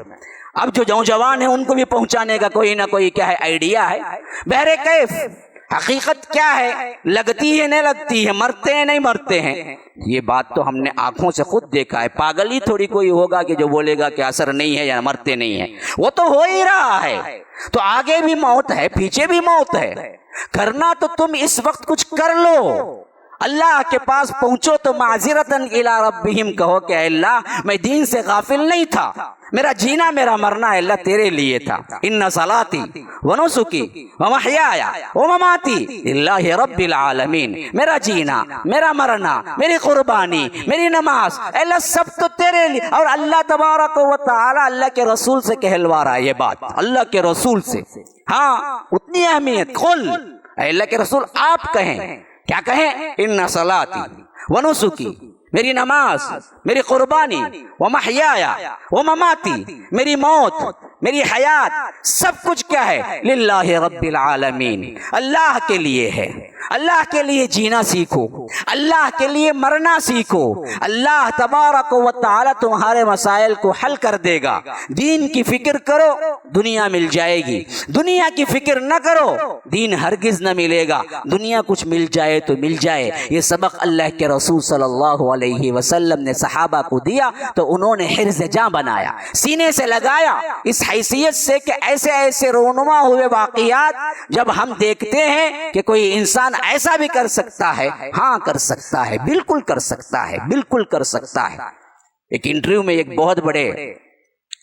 [SPEAKER 2] اب جو نوجوان ہیں ان کو بھی پہنچانے کا کوئی نہ کوئی کیا ہے آئیڈیا ہے۔ بہرکیف حقیقت کیا ہے، لگتی ہے نہیں لگتی ہے، مرتے ہیں نہیں مرتے ہیں، یہ بات تو ہم نے آنکھوں سے خود دیکھا ہے۔ پاگل ہی تھوڑی کوئی ہوگا کہ جو بولے گا کہ اثر نہیں ہے یا مرتے نہیں ہیں، وہ تو ہو ہی رہا ہے۔ تو آگے بھی موت ہے، پیچھے بھی موت ہے، کرنا تو تم اس وقت کچھ کر لو، اللہ کے پاس پہنچو تو معذرتاً الی ربہم کہو کہ اے اللہ میں دین سے غافل نہیں تھا، میرا جینا میرا مرنا اللہ تیرے لیے تھا۔ ان صلاتی ونسکی ومحیای ومماتی للہ رب العالمین، میرا جینا میرا مرنا میری قربانی میری نماز اللہ سب تو تیرے لیے۔ اور اللہ تبارک و تعالی اللہ کے رسول سے کہلوا رہا ہے یہ بات، اللہ کے رسول سے، ہاں اتنی اہمیت۔ قل اے اللہ کے رسول آپ کہیں، کیا کہیں؟ ان صلاتی ونسکی، میری نماز میری قربانی، ومحیای ومماتی، میری موت میری حیات، سب کچھ کیا ہے؟ للہ رب العالمین، اللہ کے لیے ہے۔ اللہ کے لیے جینا سیکھو، اللہ کے لیے مرنا سیکھو، اللہ تبارک و تعالی تمہارے مسائل کو حل کر دے گا۔ دین کی فکر کرو دنیا مل جائے گی، دنیا کی فکر نہ کرو دین ہرگز نہ ملے گا۔ دنیا کچھ مل جائے تو مل جائے، یہ سبق اللہ کے رسول صلی اللہ علیہ وسلم نے صحابہ کو دیا تو انہوں نے حرز جاں بنایا، سینے سے لگایا، اس حیثیت سے کہ ایسے ایسے رونما ہوئے واقعات جب ہم دیکھتے ہیں کہ کوئی انسان ایسا بھی کر سکتا ہے، ہاں کر سکتا ہے، بالکل کر سکتا ہے، بالکل کر سکتا ہے۔ ایک انٹرویو میں ایک بہت بڑے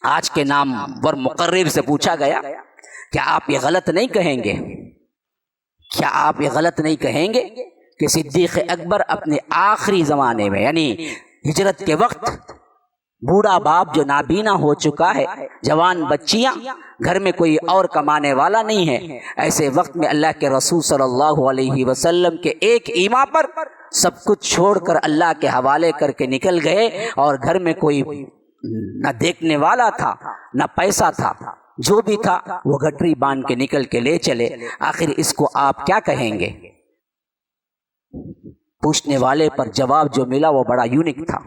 [SPEAKER 2] آج کے نامور مقرر سے پوچھا گیا کیا آپ یہ غلط نہیں کہیں گے، کیا آپ یہ غلط نہیں کہیں گے کہ صدیق اکبر اپنے آخری زمانے میں یعنی ہجرت کے وقت بوڑھا باپ جو نابینا ہو چکا ہے، جوان بچیاں، گھر میں کوئی اور کمانے والا نہیں ہے، ایسے وقت میں اللہ کے رسول صلی اللہ علیہ وسلم کے ایک ایما پر سب کچھ چھوڑ کر اللہ کے حوالے کر کے نکل گئے، اور گھر میں کوئی نہ دیکھنے والا تھا نہ پیسہ تھا، جو بھی تھا وہ گٹری باندھ کے نکل کے لے چلے۔ آخر اس کو آپ کیا کہیں گے؟ پوچھنے والے پر جواب جو ملا وہ بڑا یونیک تھا،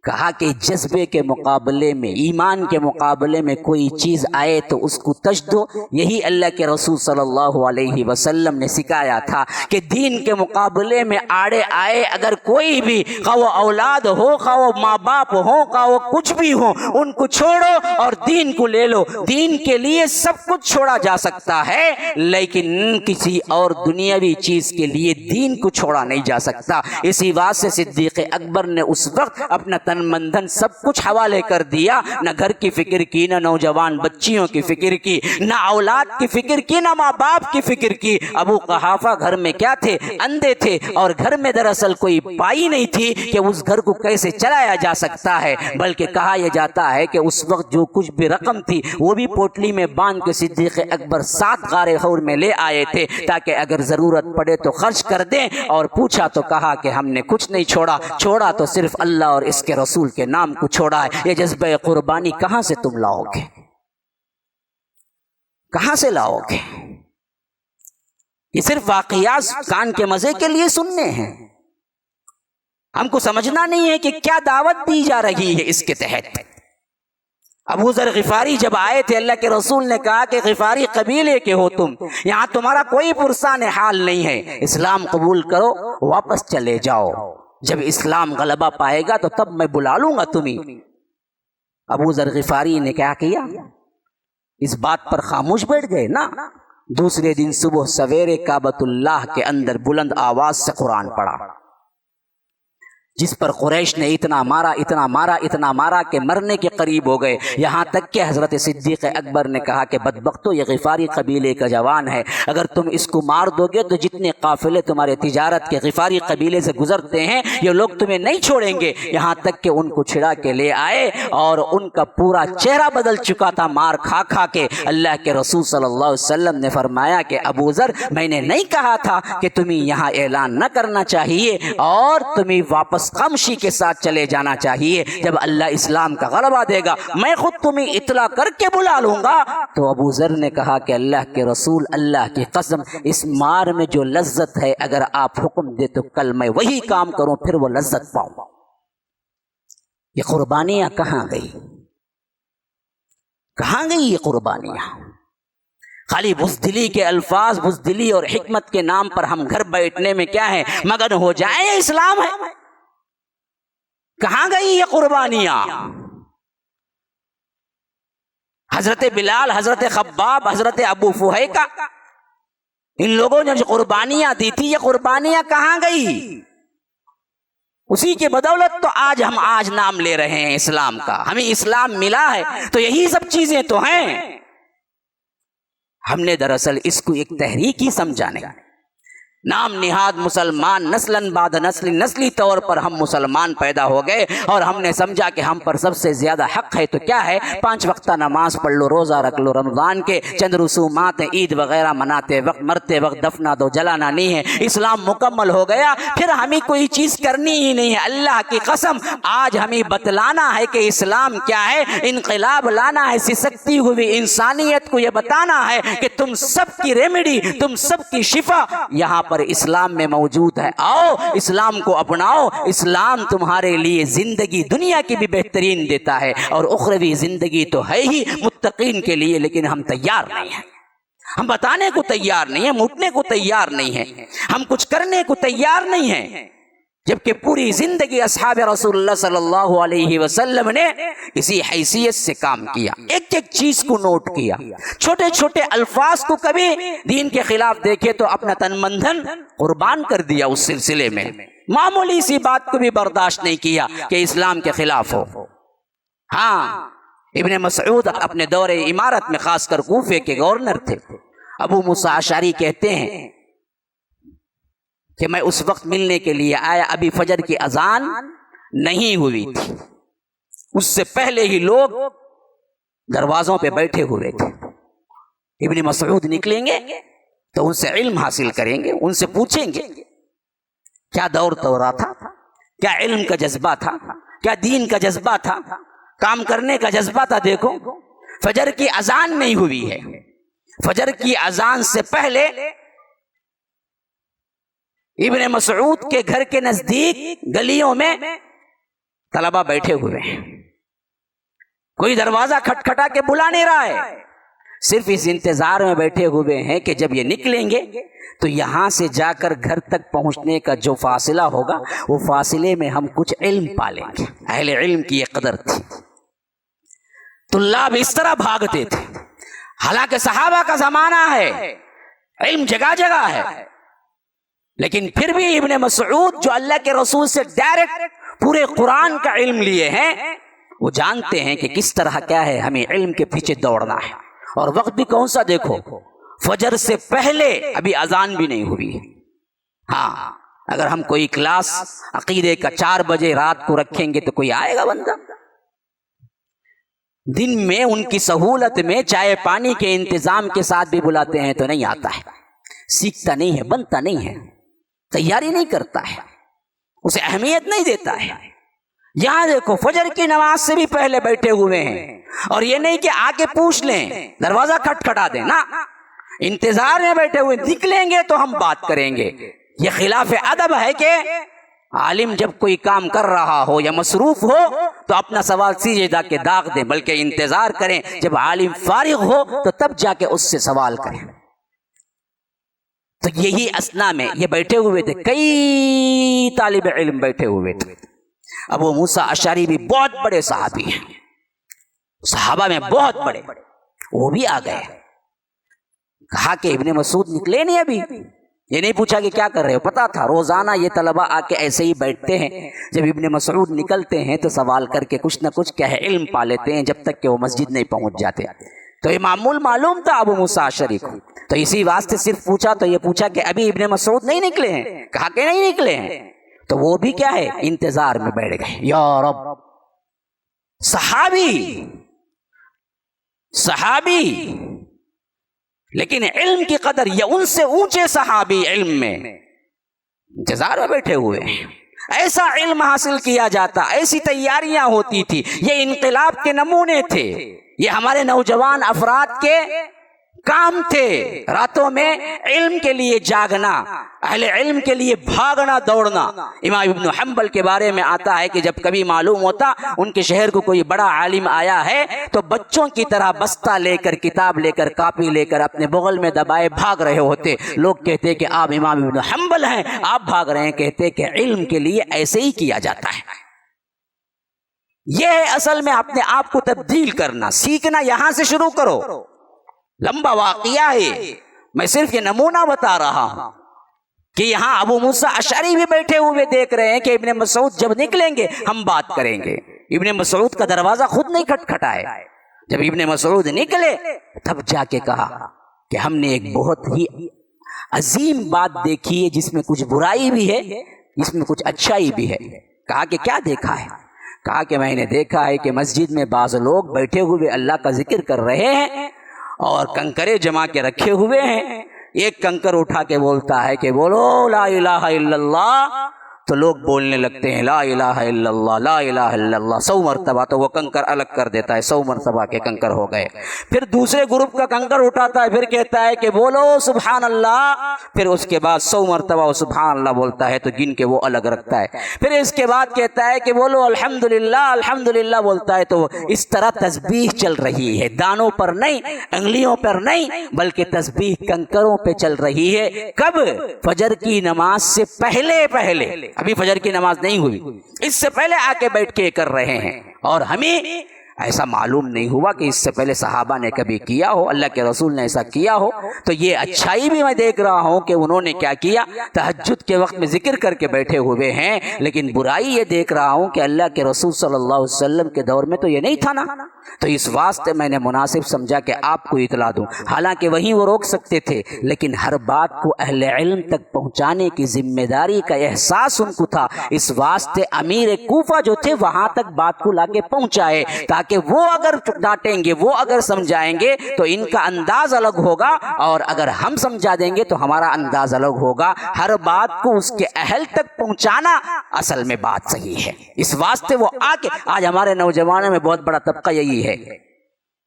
[SPEAKER 2] کہا کہ جذبے کے مقابلے میں، ایمان کے مقابلے میں کوئی چیز آئے تو اس کو تج دو۔ یہی اللہ کے رسول صلی اللہ علیہ وسلم نے سکھایا تھا کہ دین کے مقابلے میں آڑے آئے اگر کوئی بھی، خواہ وہ اولاد ہو، خواہ وہ ماں باپ ہو، خواہ وہ کچھ بھی ہو، ان کو چھوڑو اور دین کو لے لو۔ دین کے لیے سب کچھ چھوڑا جا سکتا ہے، لیکن کسی اور دنیاوی چیز کے لیے دین کو چھوڑا نہیں جا سکتا۔ اسی بات سے صدیق اکبر نے اس وقت اپنا تنخواہ تن من دھن سب کچھ حوالے کر دیا، نہ گھر کی فکر کی، نہ نوجوان بچیوں کی فکر کی، نہ اولاد کی فکر کی، نہ ماں باپ کی فکر کی۔ ابو قحافہ گھر میں کیا تھے؟ اندھے تھے، اور گھر میں دراصل کوئی پائی نہیں تھی کہ اس گھر کو کیسے چلایا جا سکتا ہے، بلکہ کہا یہ جاتا ہے کہ اس وقت جو کچھ بھی رقم تھی وہ بھی پوٹلی میں باندھ کے صدیق اکبر 7 غار حور میں لے آئے تھے تاکہ اگر ضرورت پڑے تو خرچ کر دیں، اور پوچھا تو کہا کہ ہم نے کچھ نہیں چھوڑا تو صرف اللہ اور اس کے رسول کے نام کو چھوڑا ہے۔ یہ جذبہ قربانی کہاں سے تم لاؤ گے؟ کہاں سے لاؤ گے؟ یہ صرف واقعات کان کے مزے کے لیے سننے ہیں، ہم کو سمجھنا نہیں ہے کہ کیا دعوت دی جا رہی ہے اس کے تحت۔ ابو ذر غفاری جب آئے تھے، اللہ کے رسول نے کہا کہ غفاری قبیلے کے ہو تم، یہاں تمہارا کوئی پرسان حال نہیں ہے، اسلام قبول کرو، واپس چلے جاؤ، جب اسلام غلبہ پائے گا تو تب میں بلا لوں گا تمہیں۔ ابو ذر غفاری نے کیا کیا؟ اس بات پر خاموش بیٹھ گئے نا۔ دوسرے دن صبح سویرے کعبۃ اللہ کے اندر بلند آواز سے قرآن پڑھا، جس پر قریش نے اتنا مارا کہ مرنے کے قریب ہو گئے، یہاں تک کہ حضرت صدیق اکبر نے کہا کہ بدبختو، یہ غفاری قبیلے کا جوان ہے، اگر تم اس کو مار دو گے تو جتنے قافلے تمہارے تجارت کے غفاری قبیلے سے گزرتے ہیں یہ لوگ تمہیں نہیں چھوڑیں گے۔ یہاں تک کہ ان کو چھڑا کے لے آئے اور ان کا پورا چہرہ بدل چکا تھا مار کھا کے۔ اللہ کے رسول صلی اللہ علیہ وسلم نے فرمایا کہ ابو ذر، میں نے نہیں کہا تھا کہ تمہیں یہاں اعلان نہ کرنا چاہیے اور تمہیں واپس خاموشی کے ساتھ چلے جانا چاہیے، جب اللہ اسلام کا غلبہ دے گا میں خود تمہیں اطلاع کر کے بلا لوں گا۔ تو ابو ذر نے کہا کہ اللہ کے رسول، اللہ کی قسم، اس مار میں جو لذت ہے اگر آپ حکم دے تو کل میں وہی کام کروں، پھر وہ لذت پاؤں۔ یہ قربانیاں کہاں گئی؟ کہاں گئی یہ قربانیاں؟ خالی بزدلی کے الفاظ، بزدلی اور حکمت کے نام پر ہم گھر بیٹھنے میں کیا ہے، مگن ہو جائیں، یہ اسلام ہے؟ کہاں گئی یہ قربانیاں؟ حضرت بلال، حضرت خباب، حضرت ابو فہیکہ، ان لوگوں نے جو قربانیاں دی تھی، یہ قربانیاں کہاں گئی؟ اسی کے بدولت تو ہم آج نام لے رہے ہیں اسلام کا، ہمیں اسلام ملا ہے تو یہی سب چیزیں تو ہیں۔ ہم نے دراصل اس کو ایک تحریک ہی سمجھا نہیں۔ نام نہاد مسلمان، نسلاً بعد نسلی طور پر ہم مسلمان پیدا ہو گئے اور ہم نے سمجھا کہ ہم پر سب سے زیادہ حق ہے تو کیا ہے، 5 وقتہ نماز پڑھ لو، روزہ رکھ لو، رمضان کے چند رسومات عید وغیرہ مناتے وقت، مرتے وقت دفنا دو، جلانا نہیں ہے، اسلام مکمل ہو گیا، پھر ہمیں کوئی چیز کرنی ہی نہیں ہے۔ اللہ کی قسم آج ہمیں بتلانا ہے کہ اسلام کیا ہے، انقلاب لانا ہے، سسکتی ہوئی انسانیت کو یہ بتانا ہے کہ تم سب کی ریمیڈی، تم سب کی شفا یہاں پر اسلام میں موجود ہے، آؤ اسلام کو اپناؤ۔ اسلام تمہارے لیے زندگی دنیا کی بھی بہترین دیتا ہے اور اخروی زندگی تو ہے ہی متقین کے لیے، لیکن ہم تیار نہیں ہیں، ہم بتانے کو تیار نہیں ہیں، ہم اٹھنے کو تیار نہیں ہیں، ہم کچھ کرنے کو تیار نہیں ہیں، جبکہ پوری زندگی اصحاب رسول اللہ صلی اللہ علیہ وسلم نے اسی حیثیت سے کام کیا، ایک ایک چیز کو نوٹ کیا، چھوٹے چھوٹے الفاظ کو کبھی دین کے خلاف دیکھے تو اپنا تن من دھن قربان کر دیا اس سلسلے میں، معمولی سی بات کو بھی برداشت نہیں کیا کہ اسلام کے خلاف ہو۔ ہاں، ابن مسعود اپنے دور امارت میں خاص کر کوفے کے گورنر تھے، ابو موسیٰ اشعری کہتے ہیں کہ میں اس وقت ملنے کے لیے آیا، ابھی فجر کی اذان نہیں ہوئی تھی، اس سے پہلے ہی لوگ دروازوں پہ بیٹھے ہوئے تھے۔ ابن مسعود نکلیں گے تو ان سے علم حاصل کریں گے، ان سے پوچھیں گے کیا دور تورا تھا، کیا علم کا جذبہ تھا، کیا دین کا جذبہ تھا، کام کرنے کا جذبہ تھا۔ دیکھو فجر کی اذان نہیں ہوئی ہے، فجر کی اذان سے پہلے ابن مسعود کے گھر کے نزدیک گلیوں میں طلبہ بیٹھے ہوئے ہیں، کوئی دروازہ کھٹکھٹا کے بلا نہیں رہا ہے، صرف اس انتظار میں بیٹھے ہوئے ہیں کہ جب یہ نکلیں گے تو یہاں سے جا کر گھر تک پہنچنے کا جو فاصلہ ہوگا وہ فاصلے میں ہم کچھ علم پالیں گے۔ اہل علم کی یہ قدر تھی، طلاب اس طرح بھاگتے تھے، حالانکہ صحابہ کا زمانہ ہے، علم جگہ جگہ ہے، لیکن پھر بھی ابن مسعود جو اللہ کے رسول سے ڈائریکٹ پورے قرآن کا علم لیے ہیں، وہ جانتے ہیں کہ کس طرح کیا ہے ہمیں علم کے پیچھے دوڑنا ہے. اور وقت بھی کون سا دیکھو، فجر سے پہلے ابھی اذان بھی نہیں ہوئی ہے. ہاں اگر ہم کوئی کلاس عقیدے کا 4 بجے رات کو رکھیں گے تو کوئی آئے گا بندہ؟ دن میں ان کی سہولت میں چائے پانی کے انتظام کے ساتھ بھی بلاتے ہیں تو نہیں آتا ہے، سیکھتا نہیں ہے، بنتا نہیں ہے، تیاری نہیں کرتا ہے، اسے اہمیت نہیں دیتا ہے. یہاں دیکھو فجر کی نماز سے بھی پہلے بیٹھے ہوئے ہیں، اور یہ نہیں کہ آ کے پوچھ لیں، دروازہ کھٹکھٹا دیں نا، انتظار میں بیٹھے ہوئے، نکلیں گے تو ہم بات کریں گے. یہ خلاف ادب ہے کہ عالم جب کوئی کام کر رہا ہو یا مصروف ہو تو اپنا سوال سیدھے جا کے داغ دیں، بلکہ انتظار کریں جب عالم فارغ ہو تو تب جا کے اس سے سوال کریں. تو یہی اسنا میں یہ بیٹھے ہوئے تھے، کئی طالب علم بیٹھے ہوئے تھے. ابو موسیٰ اشعری بھی بہت بڑے صحابی ہیں، صحابہ میں بہت بڑے، وہ بھی آ گئے. کہا کہ ابن مسعود نکلے نہیں ابھی. یہ نہیں پوچھا کہ کیا کر رہے ہو، پتا تھا روزانہ یہ طلبہ آ کے ایسے ہی بیٹھتے ہیں، جب ابن مسعود نکلتے ہیں تو سوال کر کے کچھ نہ کچھ کیا ہے علم پا لیتے ہیں جب تک کہ وہ مسجد نہیں پہنچ جاتے. تو یہ معمول معلوم تھا ابو موسیٰ اشعری کو، تو اسی واسطے صرف پوچھا تو یہ پوچھا کہ ابھی ابن مسعود نہیں نکلے ہیں؟ کہا کہ نہیں نکلے ہیں. تو وہ بھی کیا ہے انتظار میں بیٹھ گئے. یا رب، صحابی لیکن علم کی قدر، یہ ان سے اونچے صحابی علم میں انتظار میں بیٹھے ہوئے ہیں. ایسا علم حاصل کیا جاتا، ایسی تیاریاں ہوتی تھی. یہ انقلاب کے نمونے تھے، یہ ہمارے نوجوان افراد کے کام تھے. راتوں میں علم کے لیے جاگنا، اہل علم کے لیے بھاگنا دوڑنا. امام ابن حنبل کے بارے میں آتا ہے کہ جب کبھی معلوم ہوتا ان کے شہر کو کوئی بڑا عالم آیا ہے تو بچوں کی طرح بستہ لے کر، کتاب لے کر، کاپی لے کر اپنے بغل میں دبائے بھاگ رہے ہوتے. لوگ کہتے کہ آپ امام ابن حنبل ہیں، آپ بھاگ رہے ہیں. کہتے کہ علم کے لیے ایسے ہی کیا جاتا ہے. یہ ہے اصل میں اپنے آپ کو تبدیل کرنا، سیکھنا یہاں سے شروع کرو. لمبا واقعہ ہے، میں صرف یہ نمونہ بتا رہا ہوں کہ یہاں ابو موسیٰ اشعری بھی بیٹھے ہوئے دیکھ رہے ہیں کہ ابن مسعود جب نکلیں گے ہم بات کریں گے. ابن مسعود کا دروازہ خود نہیں کھٹکھٹائے. جب ابن مسعود نکلے تب جا کے کہا کہ ہم نے ایک بہت ہی عظیم بات دیکھی ہے جس میں کچھ برائی بھی ہے، جس میں کچھ اچھائی بھی ہے. کہا کہ کیا دیکھا ہے؟ کہا کہ میں نے دیکھا ہے کہ مسجد میں بعض لوگ بیٹھے ہوئے اللہ کا ذکر کر رہے ہیں اور کنکرے جما کے رکھے ہوئے ہیں. ایک کنکر اٹھا کے بولتا ہے کہ بولو لا الہ الا اللہ، تو لوگ بولنے لگتے ہیں لا الہ الا اللہ، لا الہ الا اللہ 100 مرتبہ. تو وہ کنکر الگ کر دیتا ہے، 100 مرتبہ کے کنکر ہو گئے. پھر دوسرے گروپ کا کنکر اٹھاتا ہے، پھر کہتا ہے کہ بولو سبحان اللہ. پھر اس کے بعد 100 مرتبہ وہ سبحان اللہ بولتا ہے تو گن کے وہ الگ رکھتا ہے. پھر اس کے بعد کہتا ہے کہ بولو الحمدللہ، الحمدللہ بولتا ہے. تو اس طرح تسبیح چل رہی ہے، دانوں پر نہیں، انگلیوں پر نہیں، بلکہ تسبیح کنکروں پہ چل رہی ہے. کب؟ فجر کی نماز سے پہلے. ابھی فجر کی نماز نہیں ہوئی، اس سے پہلے آ کے بیٹھ کے کر رہے ہیں. اور ہمیں ایسا معلوم نہیں ہوا کہ اس سے پہلے صحابہ نے کبھی کیا ہو، اللہ کے رسول نے ایسا کیا ہو. تو یہ اچھائی بھی میں دیکھ رہا ہوں کہ انہوں نے کیا کیا، تہجد کے وقت میں ذکر کر کے بیٹھے ہوئے ہیں. لیکن برائی یہ دیکھ رہا ہوں کہ اللہ کے رسول صلی اللہ علیہ وسلم کے دور میں تو یہ نہیں تھا نا. تو اس واسطے میں نے مناسب سمجھا کہ آپ کو اطلاع دوں. حالانکہ وہیں وہ روک سکتے تھے، لیکن ہر بات کو اہل علم تک پہنچانے کی ذمہ داری کا احساس ان کو تھا. اس واسطے امیر کوفہ جو تھے وہاں تک بات کو لا کے پہنچائے، تاکہ وہ اگر ڈانٹیں گے، وہ اگر سمجھائیں گے تو ان کا انداز الگ ہوگا، اور اگر ہم سمجھا دیں گے تو ہمارا انداز الگ ہوگا. ہر بات کو اس کے اہل تک پہنچانا اصل میں بات صحیح ہے. اس واسطے وہ آ کے آج ہمارے نوجوانوں میں بہت بڑا طبقہ یہی ہے،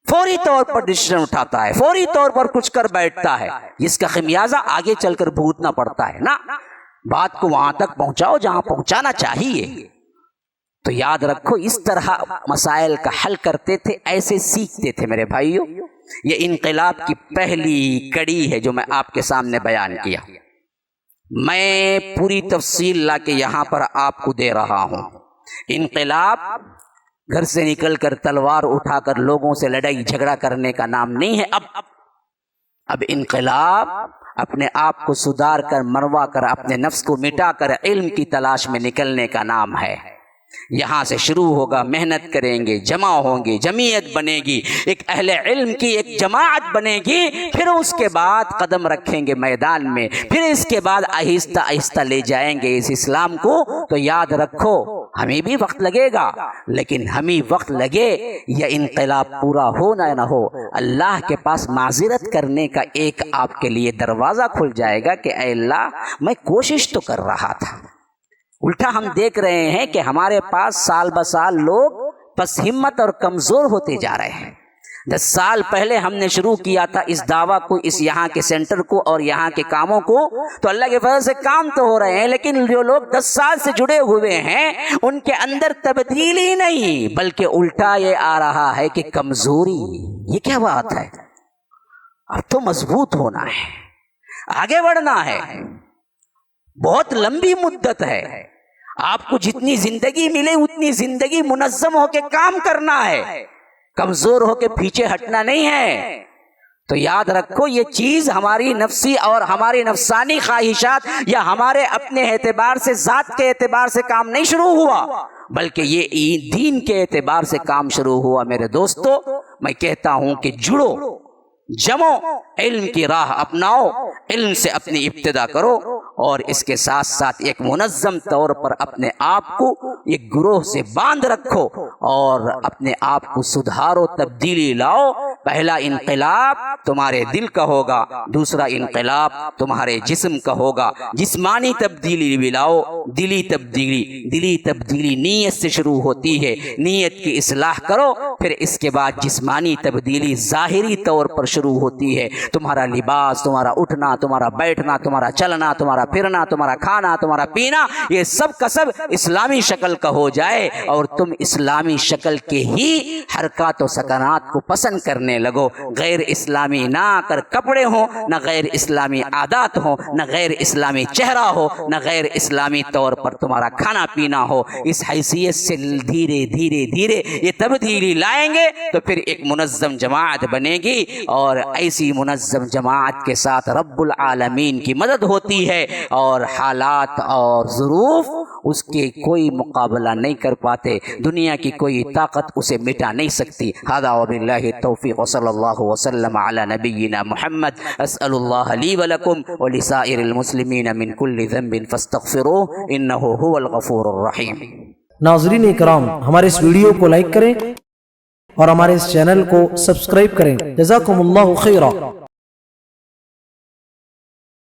[SPEAKER 2] فوری طور پر ڈیسیژن اٹھاتا ہے، فوری طور پر کچھ کر بیٹھتا ہے، جس کا خمیازہ آگے چل کر بھگتنا پڑتا ہے نا. بات کو وہاں تک پہنچاؤ جہاں پہنچانا چاہیے. تو یاد رکھو اس طرح مسائل کا حل کرتے تھے، ایسے سیکھتے تھے میرے بھائیوں. یہ انقلاب کی پہلی کڑی ہے جو میں آپ کے سامنے بیان کیا. میں پوری تفصیل لا کے یہاں پر آپ کو دے رہا ہوں. انقلاب گھر سے نکل کر تلوار اٹھا کر لوگوں سے لڑائی جھگڑا کرنے کا نام نہیں ہے. اب انقلاب اپنے آپ کو سدھار کر، منوا کر، اپنے نفس کو مٹا کر علم کی تلاش میں نکلنے کا نام ہے. یہاں سے شروع ہوگا، محنت کریں گے، جمع ہوں گے، جمعیت بنے گی، ایک اہل علم کی ایک جماعت بنے گی، پھر اس کے بعد قدم رکھیں گے میدان میں، پھر اس کے بعد آہستہ آہستہ لے جائیں گے اس اسلام کو۔ تو یاد رکھو ہمیں بھی وقت لگے گا، لیکن ہمیں وقت لگے یا انقلاب پورا ہو نہ ہو، اللہ کے پاس معذرت کرنے کا ایک آپ کے لیے دروازہ کھل جائے گا کہ اے اللہ میں کوشش تو کر رہا تھا۔ الٹا ہم دیکھ رہے ہیں کہ ہمارے پاس سال بسال لوگ پس ہمت اور کمزور ہوتے جا رہے ہیں۔ 10 سال پہلے ہم نے شروع کیا تھا اس دعویٰ کو، اس یہاں کے سینٹر کو اور یہاں کے کاموں کو، تو اللہ کے فضل سے کام تو ہو رہے ہیں، لیکن جو لوگ 10 سال سے جڑے ہوئے ہیں ان کے اندر تبدیلی نہیں، بلکہ الٹا یہ آ رہا ہے کہ کمزوری۔ یہ کیا بات ہے؟ اب تو مضبوط ہونا ہے، آگے بڑھنا ہے، بہت لمبی مدت ہے، آپ کو جتنی زندگی ملے اتنی زندگی منظم ہو کے کام کرنا ہے، کمزور ہو کے پیچھے ہٹنا نہیں ہے۔ تو یاد رکھو یہ چیز ہماری نفسی اور ہماری نفسانی خواہشات یا ہمارے اپنے اعتبار سے، ذات کے اعتبار سے کام نہیں شروع ہوا، بلکہ یہ دین کے اعتبار سے کام شروع ہوا۔ میرے دوستو، میں کہتا ہوں کہ جڑو، جمو، علم کی راہ اپناؤ، علم سے اپنی ابتدا کرو، اور اس کے ساتھ ساتھ ایک منظم طور پر اپنے آپ کو ایک گروہ سے باندھ رکھو اور اپنے آپ کو سدھارو، تبدیلی لاؤ۔ پہلا انقلاب تمہارے دل کا ہوگا، دوسرا انقلاب تمہارے جسم کا ہوگا۔ جسمانی تبدیلی بھی لاؤ، دلی تبدیلی نیت سے شروع ہوتی ہے، نیت کی اصلاح کرو، پھر اس کے بعد جسمانی تبدیلی ظاہری طور پر شروع ہوتی ہے۔ تمہارا لباس، تمہارا اٹھنا، تمہارا بیٹھنا، تمہارا چلنا، تمہارا پھرنا، تمہارا کھانا، تمہارا پینا، یہ سب کا سب اسلامی شکل کا ہو جائے، اور تم اسلامی شکل کے ہی حرکات و سکنات کو پسند کرنے لگو۔ غیر اسلامی نہ کر کپڑے ہوں، نہ غیر اسلامی عادات ہوں، نہ غیر اسلامی چہرہ ہو، نہ غیر اسلامی طور پر تمہارا کھانا پینا ہو۔ اس حیثیت سے دھیرے دھیرے یہ تبدیلی لائیں گے تو پھر ایک منظم جماعت بنے گی، اور ایسی منظم جماعت کے ساتھ رب العالمین کی مدد ہوتی ہے، اور حالات اور ظروف اس کے کوئی مقابلہ نہیں کر پاتے، دنیا کی کوئی طاقت اسے مٹا نہیں سکتی۔ ھذا وباللہ التوفیق، وصلی اللہ وسلم علی نبینا محمد۔ اسأل اللہ لی ولکم ولسائر المسلمین من کل ذنب فاستغفروہ انہ هو الغفور الرحیم۔
[SPEAKER 3] ناظرین اکرام، ہمارے اس ویڈیو کو لائک کریں اور ہمارے اس چینل کو سبسکرائب کریں۔ جزاکم اللہ خیرا۔